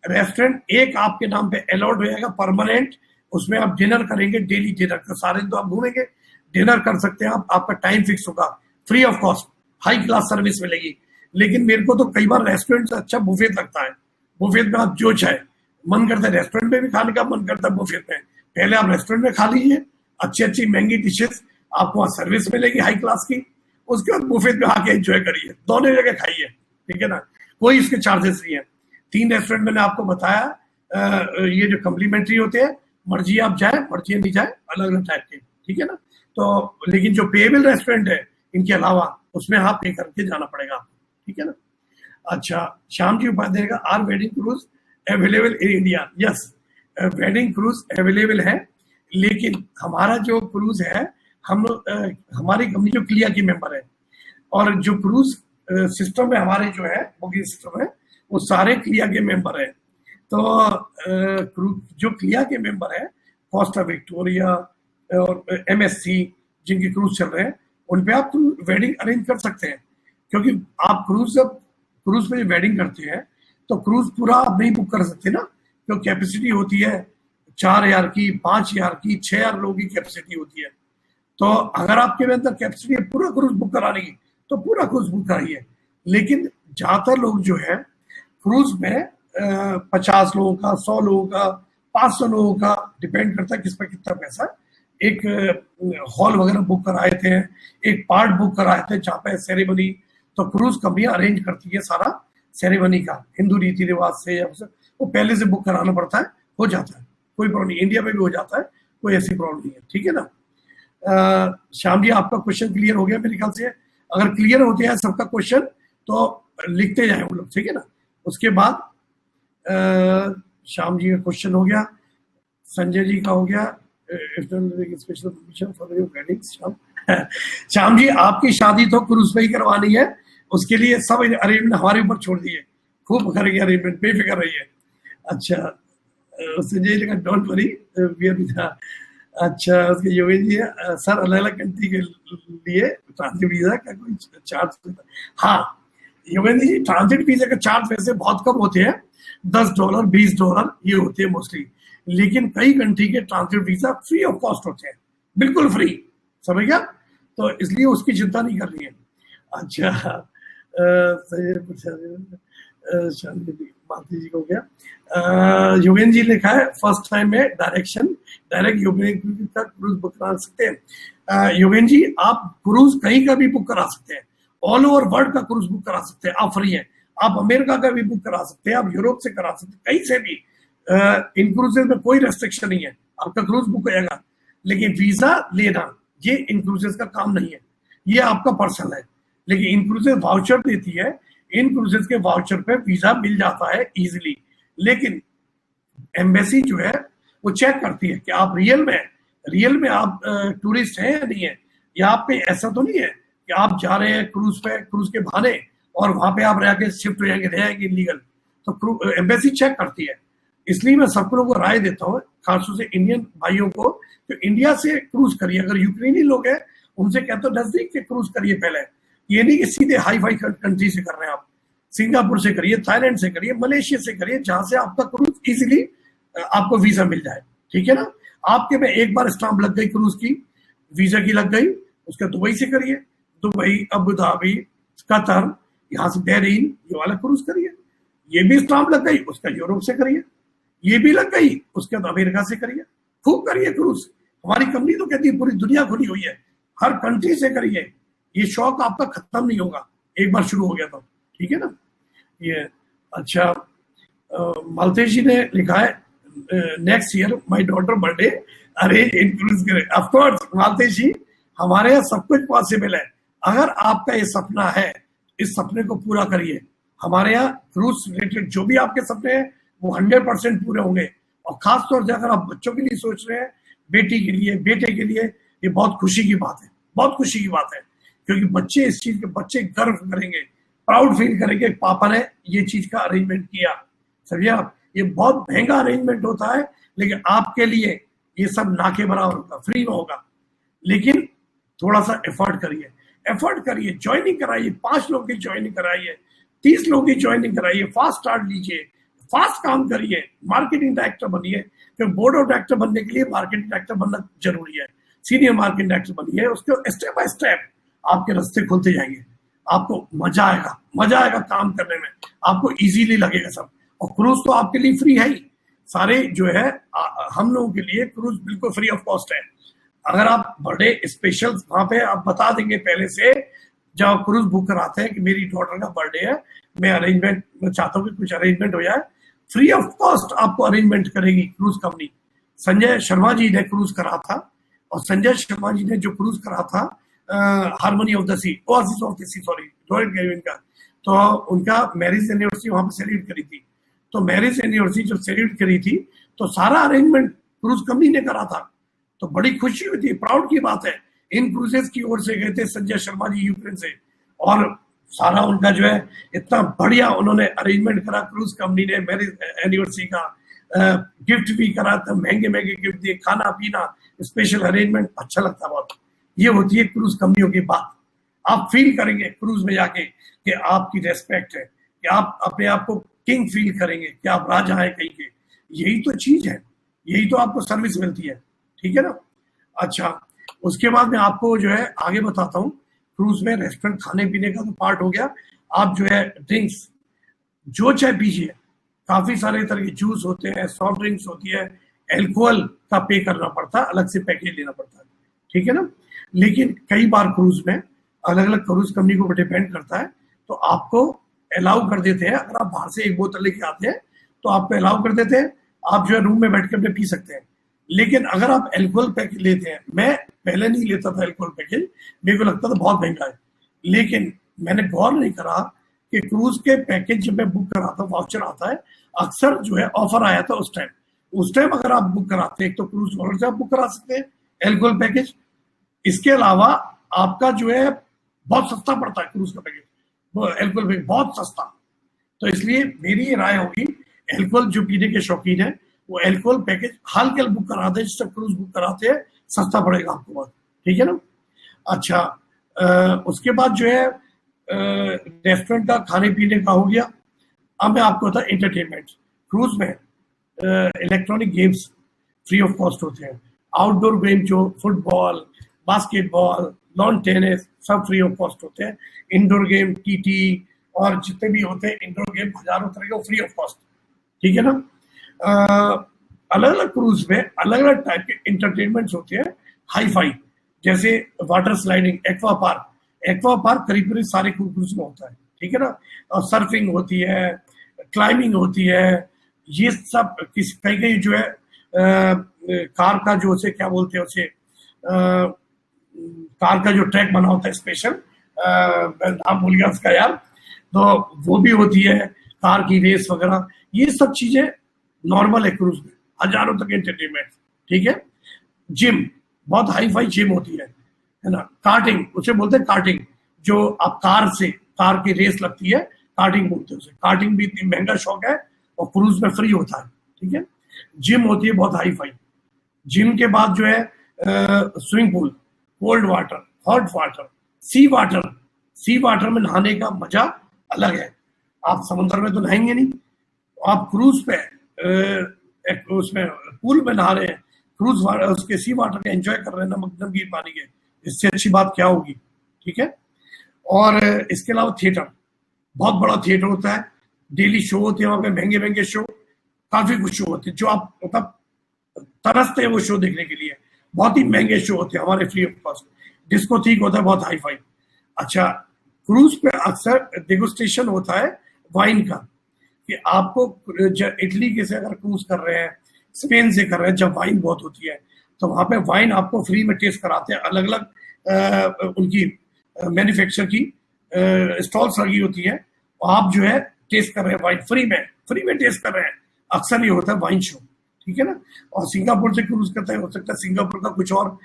रेस्टोरेंट एक आपके नाम पे अलॉट हो जाएगा परमानेंट, उसमें आप डिनर करेंगे, डेली डिनर का, सारे दिन तो आप घूमेंगे, डिनर कर सकते हैं आप, आपका टाइम फिक्स होगा, free of cost, high class service मिलेगी। लेकिन मेरे को तो कई बार रेस्टोरेंट से अच्छा बुफेट लगता है। बुफेट में आप जो चाहे, मन करता है रेस्टोरेंट में भी खाने का, मन करता है बुफेट में, पहले आप रेस्टोरेंट में खा लीजिए, अच्छी अच्छी महंगी डिशेस आपको वहां सर्विस मिलेगी हाई क्लास की, उसके बाद बुफेट में आके एंजॉय करिए, दोनों जगह खाइए, ठीक है ना, कोई इसके चार्जेस नहीं है। 3 रेस्टोरेंट मैंने आपको बताया, ये जो कम्प्लीमेंट्री होते हैं, मर्जी आप जाए मर्जी नहीं जाए, अलग अलग टाइप के, ठीक है ना। तो लेकिन जो पेएबल रेस्टोरेंट है इनके अलावा, उसमें आप पे करके जाना पड़ेगा आपको, ठीक है ना। अच्छा, श्याम जी उपाध्याय का, are wedding cruise available in India? Yes, wedding cruise available है, लेकिन हमारा जो क्रूज है, हम हमारी कंपनी जो क्लिया की मेंबर है, और जो क्रूज सिस्टम है हमारे जो है बुकिंग सिस्टम है, वो सारे क्लिया के मेंबर है। तो जो क्लिया के मेंबर है, कोस्टा विक्टोरिया और एमएससी जिनके क्रूज चल रहे हैं, उन पे आप वेडिंग अरेंज कर सकते हैं, क्योंकि आप क्रूज पे वेडिंग करते हैं तो क्रूज पूरा आप नहीं बुक कर सकते ना, क्योंकि कैपेसिटी होती है 4000 की, 5000 की, 6000 लोगों की कैपेसिटी होती है। तो अगर आपके अंदर कैपेसिटी है पूरा क्रूज बुक कराने की, तो पूरा क्रूज बुक कराइए। लेकिन ज्यादातर लोग जो है क्रूज में 50 लोगों का, 100 लोगों का, 500 लोगों का, डिपेंड करता है किस पे कितना पैसा, एक हॉल वगैरह बुक कराए थे, एक पार्ट बुक कराए थे जहाँ पे सेरेमनी, तो क्रूज कंपनियां अरेंज करती है सारा सेरेमनी का, हिंदू रीति रिवाज से या वो पहले से बुक कराना पड़ता है, हो जाता है, कोई प्रॉब्लम नहीं, इंडिया में भी हो जाता है, कोई ऐसी प्रॉब्लम नहीं है, ठीक है ना। श्याम जी आपका क्वेश्चन क्लियर हो गया मेरे ख्याल से, अगर क्लियर होते हैं सबका क्वेश्चन तो लिखते जाए वो लोग, ठीक है ना। उसके बाद श्याम जी का क्वेश्चन हो गया, संजय जी का हो गया, special permission for your wedding. Shyam ji आपकी शादी तो क्रूज पे ही करवानी है, उसके लिए सब अरेंजमेंट हमारे ऊपर छोड़ दिए, खूब करेंगे अरेंजमेंट, बेफिक्र रहिए। अच्छा, संजय जी का डोंट वरी, अच्छा उसके योगेश जी सर, अलग अलग कंट्री के लिए ट्रांजिट वीजा का कोई चार्ज? हाँ योगेंद्र जी, ट्रांजिट वीजा का चार्ज वैसे बहुत कम होते हैं, $10 $20 ये होते हैं मोस्टली, लेकिन कई कंट्री के transit visa free of cost होते हैं, बिल्कुल फ्री, समझ गया, तो इसलिए उसकी चिंता नहीं करनी है। अच्छा मालती जी को गया, योगेंद्र जी लिखा है फर्स्ट टाइम में डायरेक्ट योगेंद्र का क्रूज बुक करा सकते हैं। योगेंद्र जी आप क्रूज कहीं का भी बुक करा सकते हैं, ऑल ओवर वर्ल्ड का क्रूज बुक करा सकते हैं, आप फ्री है, आप अमेरिका का भी बुक करा सकते हैं, आप यूरोप से करा सकते हैं, कहीं से भी, इन क्रूजेज में कोई रेस्ट्रिक्शन नहीं है, आपका क्रूज बुक हो जाएगा। लेकिन वीजा लेना ये इन क्रूजेज का काम नहीं है, ये आपका पर्सनल है। लेकिन इन क्रूजेज वाउचर देती है, इन क्रूजेज के वाउचर पे वीजा मिल जाता है इजीली, लेकिन एम्बेसी जो है वो चेक करती है कि आप रियल में आप टूरिस्ट हैं या नहीं है, या आप पे ऐसा तो नहीं है कि आप जा रहे हैं क्रूज के बहाने और वहां पे आप रह के शिफ्ट हो जाएंगे इलीगल, तो एम्बेसी चेक करती है। इसलिए मैं सब लोगों को राय देता हूँ, खासतौर से इंडियन भाइयों को, तो इंडिया से क्रूज करिए। अगर यूक्रेनी लोग हैं उनसे कहते हो नजदीक के क्रूज करिए पहले, ये नहीं कि सीधे हाई फाई कंट्री से कर रहे हैं आप, सिंगापुर से करिए, थाईलैंड से करिए, मलेशिया से करिए, जहां से आपका क्रूज इजीली आपको वीजा मिल जाए, ठीक है ना। आपके में एक बार स्टाम्प लग गई क्रूज की, वीजा की लग गई, उसका दुबई से करिए, दुबई, अबू धाबी, कतर, यहाँ से बहरीन, ये वाला क्रूज करिए। ये भी स्टाम्प लग गई, उसका यूरोप से करिए, ये भी लग गई, उसके बाद अमेरिका से करिए, खूब करिए क्रूज। हमारी कंपनी तो कहती है पूरी दुनिया खुली हुई है, हर कंट्री से करिए, ये शौक आपका खत्म नहीं होगा एक बार शुरू हो गया तो, ठीक है ना ये। अच्छा, मालतेश जी ने लिखा है next year my daughter birthday arrange in cruise करे। ऑफ कोर्स मालतेश जी, हमारे यहाँ सब कुछ पॉसिबल है, अगर आपका ये सपना है, इस सपने को पूरा करिए। हमारे यहाँ क्रूज रिलेटेड जो भी आपके सपने हैं वो 100% पूरे होंगे, और खासतौर से अगर आप बच्चों के लिए सोच रहे हैं, बेटी के लिए, बेटे के लिए, ये बहुत खुशी की बात है, बहुत खुशी की बात है, क्योंकि बच्चे इस चीज के, बच्चे गर्व करेंगे, प्राउड फील करेंगे, पापा ने ये चीज का अरेंजमेंट किया। समझिए आप, ये बहुत महंगा अरेंजमेंट होता है, लेकिन आपके लिए ये सब ना के बराबर होगा, फ्री में होगा। लेकिन थोड़ा सा एफर्ट करिए, ज्वाइनिंग कराइए, 5 लोग की ज्वाइनिंग कराइए, 30 लोग की ज्वाइनिंग कराइए, फास्ट स्टार्ट लीजिए, फास्ट काम करिए, मार्केटिंग डायरेक्टर बनिए। क्योंकि बोर्ड ऑफ डायरेक्टर बनने के लिए मार्केटिंग डायरेक्टर बनना जरूरी है, सीनियर मार्केटिंग डायरेक्टर बनिए। उसके स्टेप बाय स्टेप आपके रास्ते खुलते जाएंगे, आपको मजा आएगा काम करने में, आपको इजीली लगेगा सब। और क्रूज तो आपके लिए फ्री है ही, सारे जो है हम लोगों के लिए क्रूज बिल्कुल फ्री ऑफ कॉस्ट है। अगर आप बर्थडे स्पेशल वहां पे आप बता देंगे पहले से, जब क्रूज बुक कराते हैं कि मेरी डॉटर का बर्थडे है, मैं चाहता हूँ कि कुछ अरेंजमेंट हो जाए, फ्री ऑफ कॉस्ट आपको अरेंजमेंट करेगी क्रूज कंपनी। संजय शर्मा जी ने क्रूज करा था, और संजय शर्मा जी ने जो क्रूज करा था Harmony of the Sea, Oasis of the Sea, sorry Royal Caribbean का, तो उनका मैरिज एनिवर्सरी वहां पर सेलिब्रेट करी थी। तो मैरिज एनिवर्सरी जब सेलिब्रेट करी थी तो सारा अरेंजमेंट क्रूज कंपनी ने करा था। तो बड़ी खुशी हुई थी, प्राउड की बात है। इन क्रूजेस की ओर से गए थे संजय शर्मा जी यूक्रेन से, और सारा उनका जो है इतना बढ़िया उन्होंने अरेंजमेंट करा क्रूज कंपनी ने मैरिज एनिवर्सरी का। गिफ्ट भी करा था, महंगे गिफ्ट दिए, खाना पीना, स्पेशल अरेंजमेंट, अच्छा लगता बहुत। ये होती है क्रूज कंपनियों की बात। आप फील करेंगे क्रूज में जाके कि आपकी रेस्पेक्ट है, कि आप अपने आप को किंग फील करेंगे कि आप राजा हैं कहीं के। यही तो चीज है, यही तो आपको सर्विस मिलती है, ठीक है ना। अच्छा, उसके बाद मैं आपको जो है आगे बताता हूँ। क्रूज में रेस्टोरेंट खाने पीने का तो पार्ट हो गया। आप जो है ड्रिंक्स जो चाहे पीजिए, काफी सारे तरह के जूस होते हैं, सॉफ्ट ड्रिंक्स होती है, एल्कोहल का पे करना पड़ता है, अलग से पैकेज लेना पड़ता है, ठीक है ना। लेकिन कई बार क्रूज में अलग अलग क्रूज कंपनी को डिपेंड करता है, तो आपको अलाउ कर देते हैं। अगर आप बाहर से एक बोतल लेके आते हैं तो आपको अलाउ कर देते हैं, आप जो है रूम में बैठ कर पी सकते हैं। लेकिन अगर आप एल्कोहल पैकेज लेते हैं, मैं पहले नहीं लेता था एल्कोहल पैकेज, मेरे को लगता था बहुत महंगा है, लेकिन मैंने गौर नहीं करा कि क्रूज के पैकेज जब मैं बुक कराता हूँ, वाउचर आता है, अक्सर जो है ऑफर आया था उस टाइम अगर आप बुक कराते हैं, तो क्रूज वॉलेट से आप बुक करा सकते हैं एल्कोहल पैकेज। इसके अलावा आपका जो है बहुत सस्ता पड़ता है क्रूज का पैकेज, वो एल्कोहल पैकेज बहुत सस्ता। तो इसलिए मेरी ये राय होगी, एल्कोहल जो पीने के शौकीन है वो एल्कोहल पैकेज हल्के बुक करा दे, जिससे क्रूज बुक कराते हैं सस्ता पड़ेगा आपको बहुत, ठीक है ना। अच्छा, उसके बाद जो है रेस्टोरेंट का खाने पीने का हो गया। अब मैं आपको बता एंटरटेनमेंट। क्रूज में electronic games free of cost होते हैं। आउटडोर गेम जो फुटबॉल, बास्केटबॉल, लॉन टेनिस सब फ्री ऑफ कॉस्ट होते हैं। इंडोर गेम टीटी और जितने भी होते हैं इंडोर गेम हजारों तरह के, फ्री ऑफ कॉस्ट, ठीक है ना। अलग अलग क्रूज में अलग अलग टाइप के एंटरटेनमेंट्स होते हैं, हाई फाई, जैसे वाटर स्लाइडिंग, एक्वा पार्क करीब करीब सारे क्रूज में होता है, ठीक है ना। और सर्फिंग होती है, क्लाइंबिंग होती है, ये सब कहीं कहीं जो है कार का जो उसे क्या बोलते हैं उसे, कार का जो ट्रैक बना होता है स्पेशल, नाम भूल गया उसका यार, तो वो भी होती है, कार की रेस वगैरह, ये सब चीजें नॉर्मल है क्रूज में, हजारों तक एंटरटेनमेंट, ठीक है। जिम, बहुत हाई फाई जिम होती है ना। कार्टिंग, उसे बोलते हैं कार्टिंग, जो आप कार की रेस लगती है, कार्टिंग बोलते हैं उसे। कार्टिंग भी इतनी महंगा शौक है और क्रूज में फ्री होता है, ठीक है। जिम होती है बहुत हाई फाई। जिम के बाद जो है swimming pool, cold water, hot water, sea water में नहाने का मजा अलग है। आप समुद्र में तो नहाएंगे नहीं, आप क्रूज पे उसमें पूल में नहा रहे हैं, क्रूज उसके सी वाटर के एंजॉय कर रहे हैं, नमकीन पानी के, इससे अच्छी बात क्या होगी, ठीक है। और इसके अलावा थिएटर, बहुत बड़ा थिएटर होता है, डेली शो होते हैं वहां पे, महंगे शो, काफी कुछ शो होते हैं जो आप मतलब तरसते हैं वो शो देखने के लिए। बहुत ही महंगे शो होते हैं हमारे फ्री ऑफ कॉस्ट। डिस्को ठीक होता है बहुत हाई फाई। अच्छा, क्रूज पे अक्सर डेगुस्टेशन होता है वाइन का, कि आपको इटली के से अगर क्रूज कर रहे हैं, स्पेन से कर रहे हैं, जब वाइन बहुत होती है तो वहां पे वाइन आपको फ्री में टेस्ट कराते हैं। अलग अलग उनकी मैन्युफैक्चर की स्टॉल्स लगी होती है, आप जो है टेस्ट कर रहे हैं वाइन, फ्री में टेस्ट कर रहे हैं। अक्सर ये होता है वाइन शो, ठीक है ना। और सिंगापुर से क्रूज करता है, हो सकता है सिंगापुर का कुछ और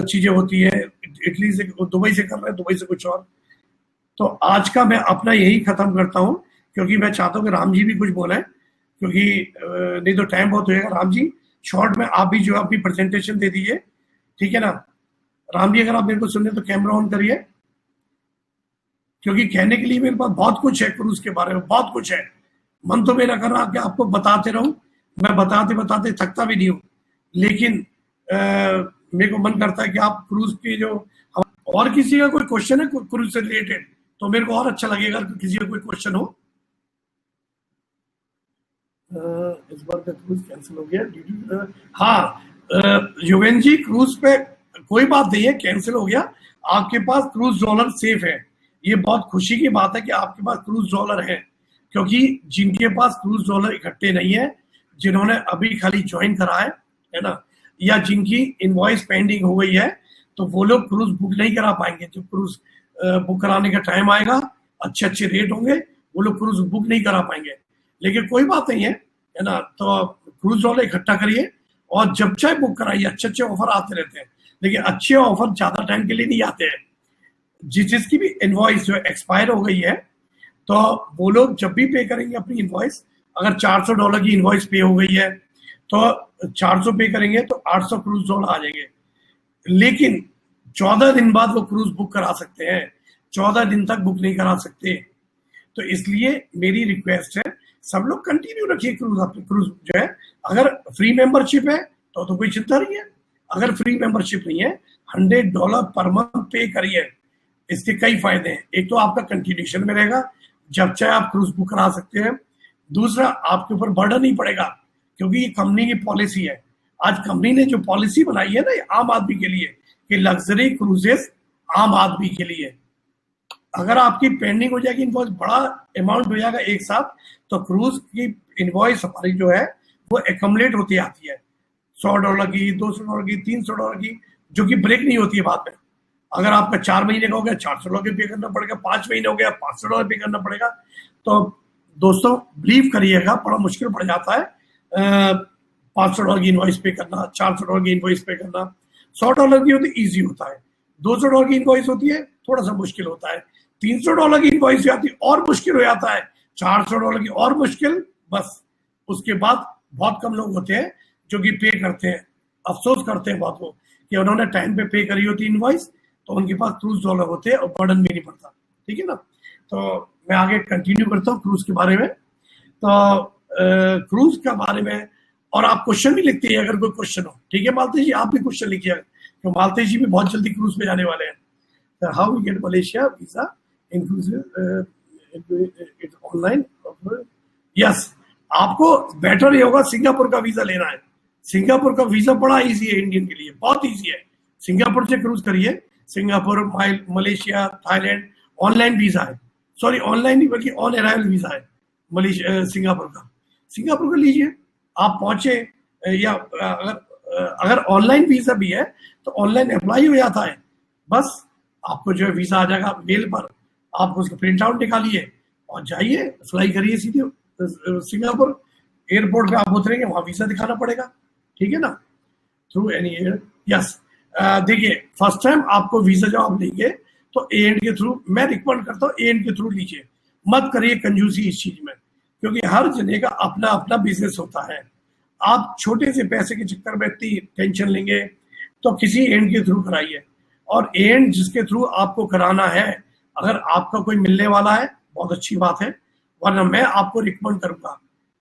चीजें होती है, इटली से, दुबई से कर रहे हैं, दुबई से कुछ और। तो आज का मैं अपना यही खत्म करता हूँ, क्योंकि मैं चाहता हूँ कि राम जी भी कुछ बोले, क्योंकि नहीं तो टाइम बहुत होएगा। राम जी शॉर्ट में आप भी जो है अपनी प्रेजेंटेशन दे दीजिए, ठीक है ना। राम जी अगर आप मेरे को सुन रहे हैं तो कैमरा ऑन करिए, क्योंकि कहने के लिए मेरे पास बहुत कुछ है क्रूज के बारे में, बहुत कुछ है। मन तो मेरा कर रहा कि आपको बताते रहूं, मैं बताते बताते थकता भी नहीं हूं, लेकिन मेरे को मन करता है कि आप क्रूज के जो, और किसी का कोई क्वेश्चन है क्रूज से रिलेटेड तो मेरे को और अच्छा लगेगा कि किसी का कोई क्वेश्चन हो। इस बार का क्रूज कैंसिल हो गया। हाँ युवेन जी, क्रूज पे कोई बात नहीं है, कैंसिल हो गया। आपके पास क्रूज डॉलर सेफ है, ये बहुत खुशी की बात है कि आपके पास क्रूज डॉलर है, क्योंकि जिनके पास क्रूज डॉलर इकट्ठे नहीं है, जिन्होंने अभी खाली ज्वाइन करा है ना, या जिनकी इनवॉइस पेंडिंग हो गई है, तो वो लोग क्रूज बुक नहीं करा पाएंगे। जब क्रूज बुक कराने का टाइम आएगा, अच्छे अच्छे रेट होंगे, वो लोग क्रूज बुक नहीं करा पाएंगे। लेकिन कोई बात नहीं है ना, तो क्रूज डॉलर इकट्ठा करिए और जब चाहे बुक कराइए। अच्छे अच्छे ऑफर आते रहते हैं, लेकिन अच्छे ऑफर ज्यादा टाइम के लिए नहीं आते हैं। जिसकी भी इनवॉइस जो एक्सपायर हो गई है, तो वो लोग जब भी पे करेंगे अपनी इनवॉइस, अगर $400 की इनवॉइस पे हो गई है तो 400 पे करेंगे तो 800 क्रूज डॉलर आ जाएंगे। लेकिन 14 दिन बाद वो क्रूज बुक करा सकते हैं, 14 दिन तक बुक नहीं करा सकते। तो इसलिए मेरी रिक्वेस्ट है, सब लोग कंटिन्यू रखिए क्रूज। अपनी क्रूज जो है, अगर फ्री मेंबरशिप है तो कोई चिंता नहीं है, अगर फ्री मेंबरशिप नहीं है, $100 पर मंथ पे करिए। इसके कई फायदे हैं। एक तो आपका कंटिन्यूशन में रहेगा, जब चाहे आप क्रूज बुक करा सकते हैं। दूसरा, आपके ऊपर बर्डन नहीं पड़ेगा, क्योंकि ये कंपनी की पॉलिसी है। आज कंपनी ने जो पॉलिसी बनाई है ना, ये आम आदमी के लिए, कि लग्जरी क्रूजेस आम आदमी के लिए। अगर आपकी पेंडिंग हो जाएगी इनवॉइस, बड़ा अमाउंट हो जाएगा एक साथ, तो क्रूज की इनवॉइस हमारी जो है वो एकमलेट होती आती है, $100 की, $200 की, $300 की, जो कि ब्रेक नहीं होती है बाद में। अगर आपका 4 महीने का हो गया, $400 पे करना पड़ेगा, 5 महीने हो गया, $500 पे करना पड़ेगा। तो दोस्तों बिलीव करिएगा, बड़ा मुश्किल पड़ जाता है $500 की इनवॉइस पे करना, $400 की इनवॉइस पे करना। $100 की होती ईजी होता है, $200 की इनवॉइस होती है थोड़ा सा मुश्किल होता है, $300 की इनवॉइस आती है और मुश्किल हो जाता है, $400 की और मुश्किल। बस उसके बाद बहुत कम लोग होते हैं जो कि पे करते हैं। अफसोस करते हैं बहुत लोग कि उन्होंने टाइम पे पे करी होती इनवॉइस, तो उनके पास क्रूज डॉलर होते हैं और बर्डन भी नहीं पड़ता, ठीक है ना। तो मैं आगे कंटिन्यू करता हूँ क्रूज के बारे में। तो क्रूज के बारे में, और आप क्वेश्चन भी लिखते हैं अगर कोई क्वेश्चन हो, ठीक है मालती जी, आप भी क्वेश्चन लिखिए, तो मालती जी भी बहुत जल्दी क्रूज पे जाने वाले हैं। How we get Malaysia visa inclusive online? Yes, आपको बेटर ये होगा सिंगापुर का वीजा लेना है। सिंगापुर का वीजा बड़ा इजी है इंडियन के लिए, बहुत इजी है। सिंगापुर से क्रूज करिए, Singapore, Malaysia, Thailand, online visa है। सॉरी, ऑनलाइन नहीं बल्कि ऑन अराइवल वीजा है मलेशिया, सिंगापुर का। सिंगापुर का लीजिए, आप पहुंचे, या अगर ऑनलाइन वीजा भी है तो ऑनलाइन अप्लाई हो जाता है। बस आपको जो है वीजा आ जाएगा मेल पर, आप उसका प्रिंट आउट निकालिए और जाइए, फ्लाई करिए सीधे सिंगापुर। एयरपोर्ट पे आप उतरेंगे, वहां वीजा दिखाना पड़ेगा, ठीक है ना, थ्रू एनी एयर। यस, देखिए फर्स्ट टाइम आपको वीजा जब आप लेंगे तो एएनड के थ्रू, मैं रिकमेंड करता हूँ एएनड के थ्रू लीजिए, मत करिए कंजूसी इस चीज में, क्योंकि हर जने का अपना अपना बिजनेस होता है। आप छोटे से पैसे के चक्कर में इतनी टेंशन लेंगे तो किसी एएनड के थ्रू कराइए। और एएनड जिसके थ्रू आपको कराना है, अगर आपका कोई मिलने वाला है बहुत अच्छी बात है, वरना मैं आपको रिकमेंड करूंगा,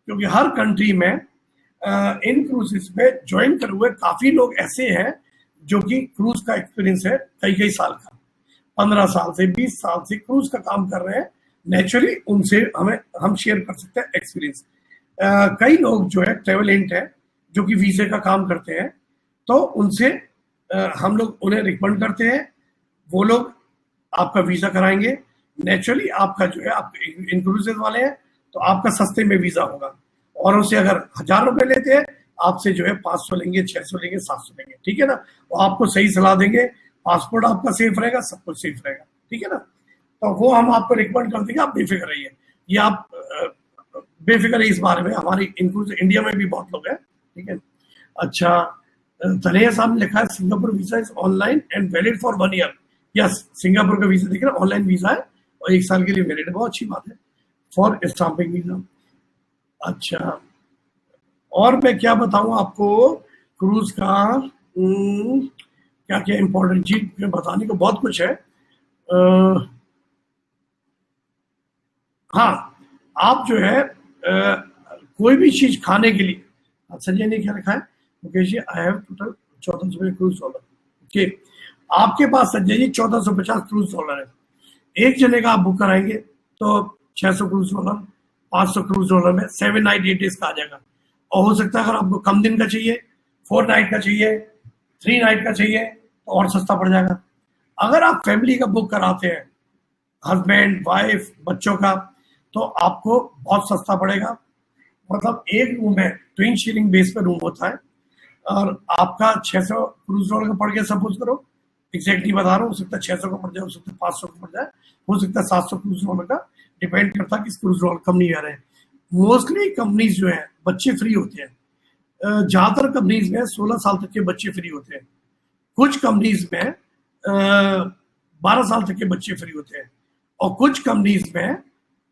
क्योंकि हर कंट्री में इन क्रूजेस में ज्वाइन करे हुए काफी लोग ऐसे हैं जो कि क्रूज का एक्सपीरियंस है कई साल का, 15 साल से 20 साल से क्रूज का काम कर रहे हैं। नेचुरली उनसे हम शेयर कर सकते हैं एक्सपीरियंस। कई लोग जो है ट्रेवल एजेंट है जो कि वीजे का काम करते हैं, तो उनसे हम लोग उन्हें रिकमेंड करते हैं, वो लोग आपका वीजा कराएंगे। नेचुरली आपका जो है, आप इंक्लूसिव वाले हैं तो आपका सस्ते में वीजा होगा, और उससे अगर ₹1000 लेते हैं, आपसे जो है 500 लेंगे, 600 लेंगे, 700 लेंगे, ठीक है ना। वो आपको सही सलाह देंगे, पासपोर्ट आपका सेफ रहेगा, सब कुछ सेफ रहेगा, ठीक है ना। तो वो हम आपको रिकमेंड कर देंगे, आप बेफिक्र रहिए। ये आप बेफिक्र है इस बारे में, हमारी इंक्लूसिव इंडिया में भी बहुत लोग हैं, ठीक है। अच्छा, तनेजा साहब ने लिखा है Singapore visa is online and valid for 1 year. Yes, Singapore का वीजा देखिए ऑनलाइन वीजा है और 1 साल के लिए वैलिड है, बहुत अच्छी बात है, फॉर स्टाम्पिंग वीजा। अच्छा, और मैं क्या बताऊं आपको क्रूज का क्या क्या इंपॉर्टेंट चीज बताने को बहुत कुछ है। हाँ, आप जो है कोई भी चीज खाने के लिए, संजय ने क्या लिखा है, Mukesh ji I have total 1400 cruise dollar. Okay, आपके पास संजय जी 1450 क्रूज डॉलर है। एक जने का आप बुक कराएंगे तो 600 क्रूज डॉलर, 500 क्रूज डॉलर में 7 नाइट 8 डेज का आ जाएगा। और हो सकता है अगर आपको कम दिन का चाहिए, 4 नाइट का चाहिए, 3 नाइट का चाहिए, तो और सस्ता पड़ जाएगा। अगर आप फैमिली का बुक कराते हैं, हस्बैंड वाइफ बच्चों का, तो आपको बहुत सस्ता पड़ेगा। मतलब एक रूम है, ट्विन शेयरिंग बेस पे रूम होता है, और आपका 600 क्रूज डॉलर का पड़ गया, सपोज करो, एग्जैक्टली बता रहा हूँ, हो सकता है 600 का पड़ जाए, हो सकता है 500 का पड़ जाए, हो सकता है 700 क्रूज डॉलर का, डिपेंड करता है कि क्रूज डॉलर कम नहीं आ रहे हैं। मोस्टली कंपनीज जो है बच्चे फ्री होते हैं, ज्यादातर कंपनीज में 16 साल तक के बच्चे फ्री होते हैं, कुछ कंपनीज में 12 साल तक के बच्चे फ्री होते हैं, और कुछ कंपनीज में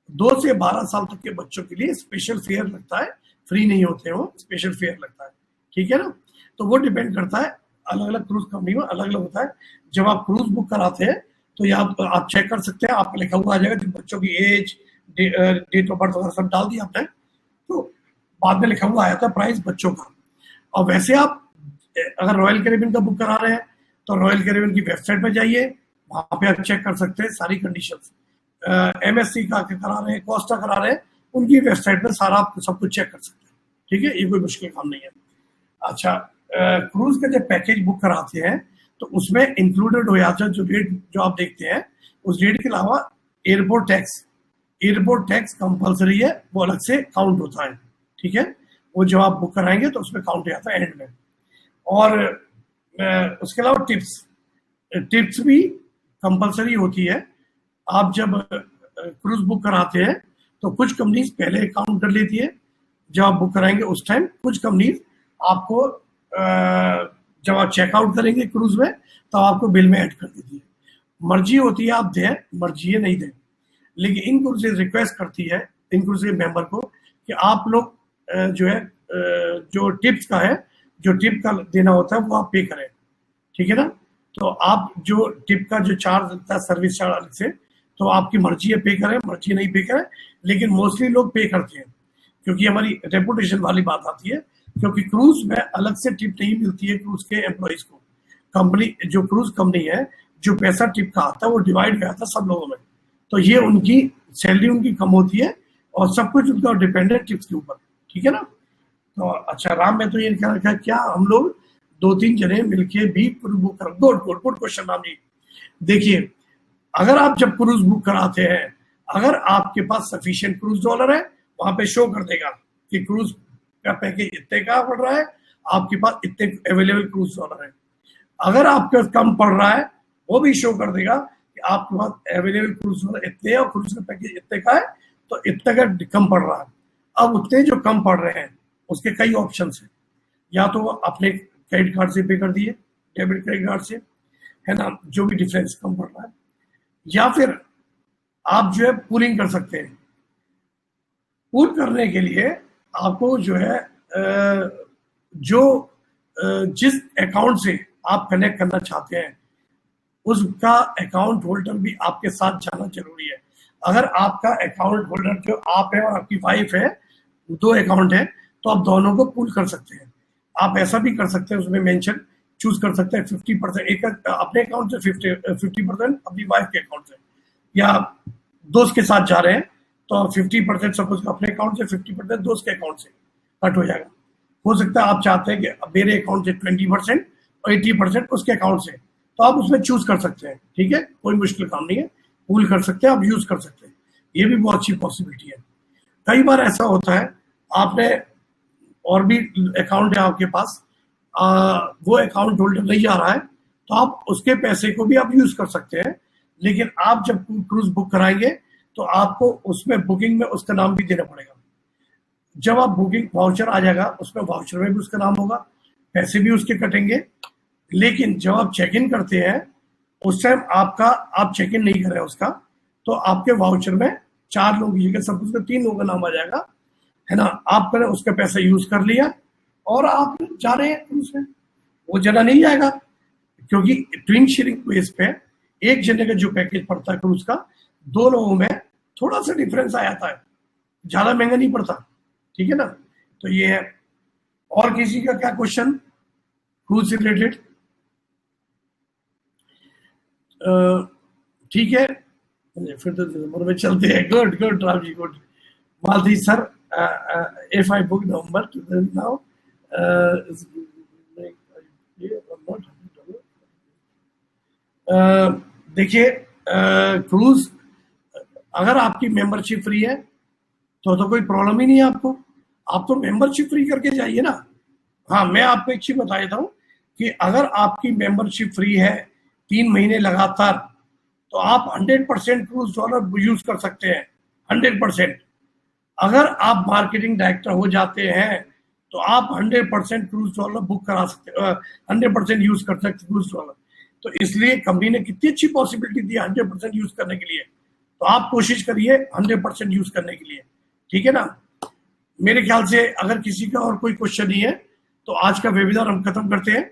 2 से 12 साल तक के बच्चों के लिए स्पेशल फेयर लगता है, फ्री नहीं होते हो, स्पेशल फेयर लगता है। ठीक है ना, तो वो डिपेंड करता है, अलग अलग क्रूज कंपनी में अलग अलग होता है। जब आप क्रूज बुक कराते हैं तो ये आप चेक कर सकते हैं, आपको लिखा हुआ आ जाएगा, बच्चों की एज, डेट ऑफ बर्थ वगैरह सब डाल दिया आपने, तो बाद में लिखा हुआ आया था प्राइस बच्चों का। और वैसे आप अगर रॉयल कैरिबियन का बुक करा रहे हैं तो रॉयल कैरिबियन की वेबसाइट पर जाइए, वहां पे आप चेक कर सकते हैं सारी कंडीशंस। MSC का करा रहे हैं, कोस्टा करा रहे हैं, उनकी वेबसाइट पर सारा आप सब कुछ चेक कर सकते हैं। ठीक है, ये कोई मुश्किल काम नहीं है। अच्छा, क्रूज का जब पैकेज बुक कराते हैं तो उसमें इंक्लूडेड हो जाता है, जो रेट जो आप देखते हैं उस रेट के अलावा एयरपोर्ट टैक्स कंपलसरी है, वो अलग से काउंट होता है। ठीक है, वो जब आप बुक कराएंगे तो उसमें काउंट हो जाता है एंड में। और उसके अलावा टिप्स भी कंपलसरी होती है। आप जब क्रूज बुक कराते हैं तो कुछ कंपनीज पहले काउंट कर लेती है, जब आप बुक कराएंगे उस टाइम। कुछ कंपनीज आपको जब आप चेकआउट करेंगे क्रूज में तो आपको बिल में ऐड कर देती है। मर्जी होती है आप दें, मर्जी है नहीं दें, लेकिन इन क्रूजेज रिक्वेस्ट करती है इन क्रूजेज मेंबर को कि आप लोग जो है जो टिप्स का है, जो टिप का देना होता है वो आप पे करें। ठीक है ना, तो आप जो टिप का जो चार्ज लगता है, सर्विस चार्ज अलग से, तो आपकी मर्जी है पे करें, मर्जी नहीं पे करें, लेकिन मोस्टली लोग पे करते हैं, क्योंकि हमारी रेपुटेशन वाली बात आती है। क्योंकि क्रूज में अलग से टिप नहीं मिलती है क्रूज के एम्प्लॉइज को। कंपनी जो क्रूज कंपनी है, जो पैसा टिप का आता है वो डिवाइड हो जाता है सब लोगों में, तो ये उनकी सैलरी उनकी कम होती है और सब कुछ उनका डिपेंड है टिप्स के ऊपर। ठीक है ना, तो अच्छा राम, मैं तो ये कह रखा, क्या हम लोग 2-3 जने मिलके भी क्रूज बुक कर, गुड क्वेश्चन राम जी। देखिए, अगर आप जब क्रूज बुक कराते हैं, अगर आपके पास सफिशिएंट क्रूज डॉलर है, वहां पे शो कर देगा कि क्रूज का पैकेज इतने का पड़ रहा है, आपके पास इतने अवेलेबल क्रूज डॉलर है। अगर आपके कम पड़ रहा है, वो भी शो कर देगा कि आपके पास अवेलेबल क्रूज डॉलर इतने और क्रूज का पैकेज इतने का है, तो इतने का कम पड़ रहा है। अब उतने जो कम पड़ रहे हैं उसके कई ऑप्शन है, या तो अपने क्रेडिट कार्ड से पे कर दिए, डेबिट क्रेडिट कार्ड से, है ना, जो भी डिफरेंस कम पड़ रहा है, या फिर आप जो है पूलिंग कर सकते हैं। पूल करने के लिए आपको जो है जिस अकाउंट से आप कनेक्ट करना चाहते हैं उसका अकाउंट होल्डर भी आपके साथ जाना जरूरी है। अगर आपका अकाउंट होल्डर जो आप है और आपकी वाइफ है, 2 अकाउंट है, तो आप दोनों को पूल कर सकते हैं। आप ऐसा भी कर सकते हैं, उसमें मेंशन चूज कर सकते हैं 50%, एक अपने अकाउंट से 50% अपनी वाइफ के अकाउंट से, या दोस्त के साथ जा रहे हैं तो 50% सपोज अपने अकाउंट से, 50% दोस्त के अकाउंट से कट हो जाएगा। हो सकता है आप चाहते हैं कि मेरे अकाउंट से 20% और 80% उसके अकाउंट से, तो आप उसमें चूज कर सकते हैं। ठीक है, कोई मुश्किल काम नहीं है, पूल कर सकते हैं, आप यूज कर सकते हैं, ये भी बहुत अच्छी पॉसिबिलिटी है। कई बार ऐसा होता है आपने और भी अकाउंट है आपके पास, वो अकाउंट होल्डर नहीं आ रहा है, तो आप उसके पैसे को भी आप यूज कर सकते हैं। लेकिन आप जब क्रूज बुक कराएंगे तो आपको उसमें बुकिंग में उसका नाम भी देना पड़ेगा। जब आप बुकिंग वाउचर आ जाएगा, उसमें वाउचर में भी उसका नाम होगा, पैसे भी उसके कटेंगे। लेकिन जब आप चेक इन करते हैं उस टाइम आप चेक इन नहीं कर रहे हैं उसका, तो आपके वाउचर में 4 लोगों की जगह सपोज 3 लोगों का नाम आ जाएगा, है ना, आपने उसका पैसा यूज कर लिया और आप जा रहे हैं क्रूज में, वो जना नहीं जाएगा, क्योंकि ट्विन शेयरिंग बेस पे एक जने का जो पैकेज पड़ता है क्रूज का, दो लोगों में थोड़ा सा डिफरेंस आ जाता है, ज्यादा महंगा नहीं पड़ता, ठीक है ना। तो ये है। और किसी का क्या क्वेश्चन क्रूज से रिलेटेड? ठीक है, फिर तो दिसंबर में चलते हैं। Good good Ram ji, good. Malti sir, if I book November now देखिए, क्रूज अगर आपकी मेंबरशिप फ्री है तो कोई प्रॉब्लम ही नहीं है आपको, आप तो मेंबरशिप फ्री करके जाइए ना। हाँ, मैं आपको एक चीज बता देता हूँ कि अगर आपकी मेंबरशिप फ्री है 3 महीने लगातार, तो आप 100% क्रूज डॉलर यूज कर सकते हैं, 100%। अगर आप मार्केटिंग डायरेक्टर हो जाते हैं तो आप 100% क्रूज डॉलर बुक करा सकते, 100% यूज कर सकते क्रूज डॉलर। तो इसलिए कंपनी ने कितनी अच्छी पॉसिबिलिटी दी 100% यूज करने के लिए, तो आप कोशिश करिए 100% यूज करने के लिए, ठीक है ना। मेरे ख्याल से अगर किसी का और कोई क्वेश्चन नहीं है तो आज का वेबिनार हम खत्म करते हैं।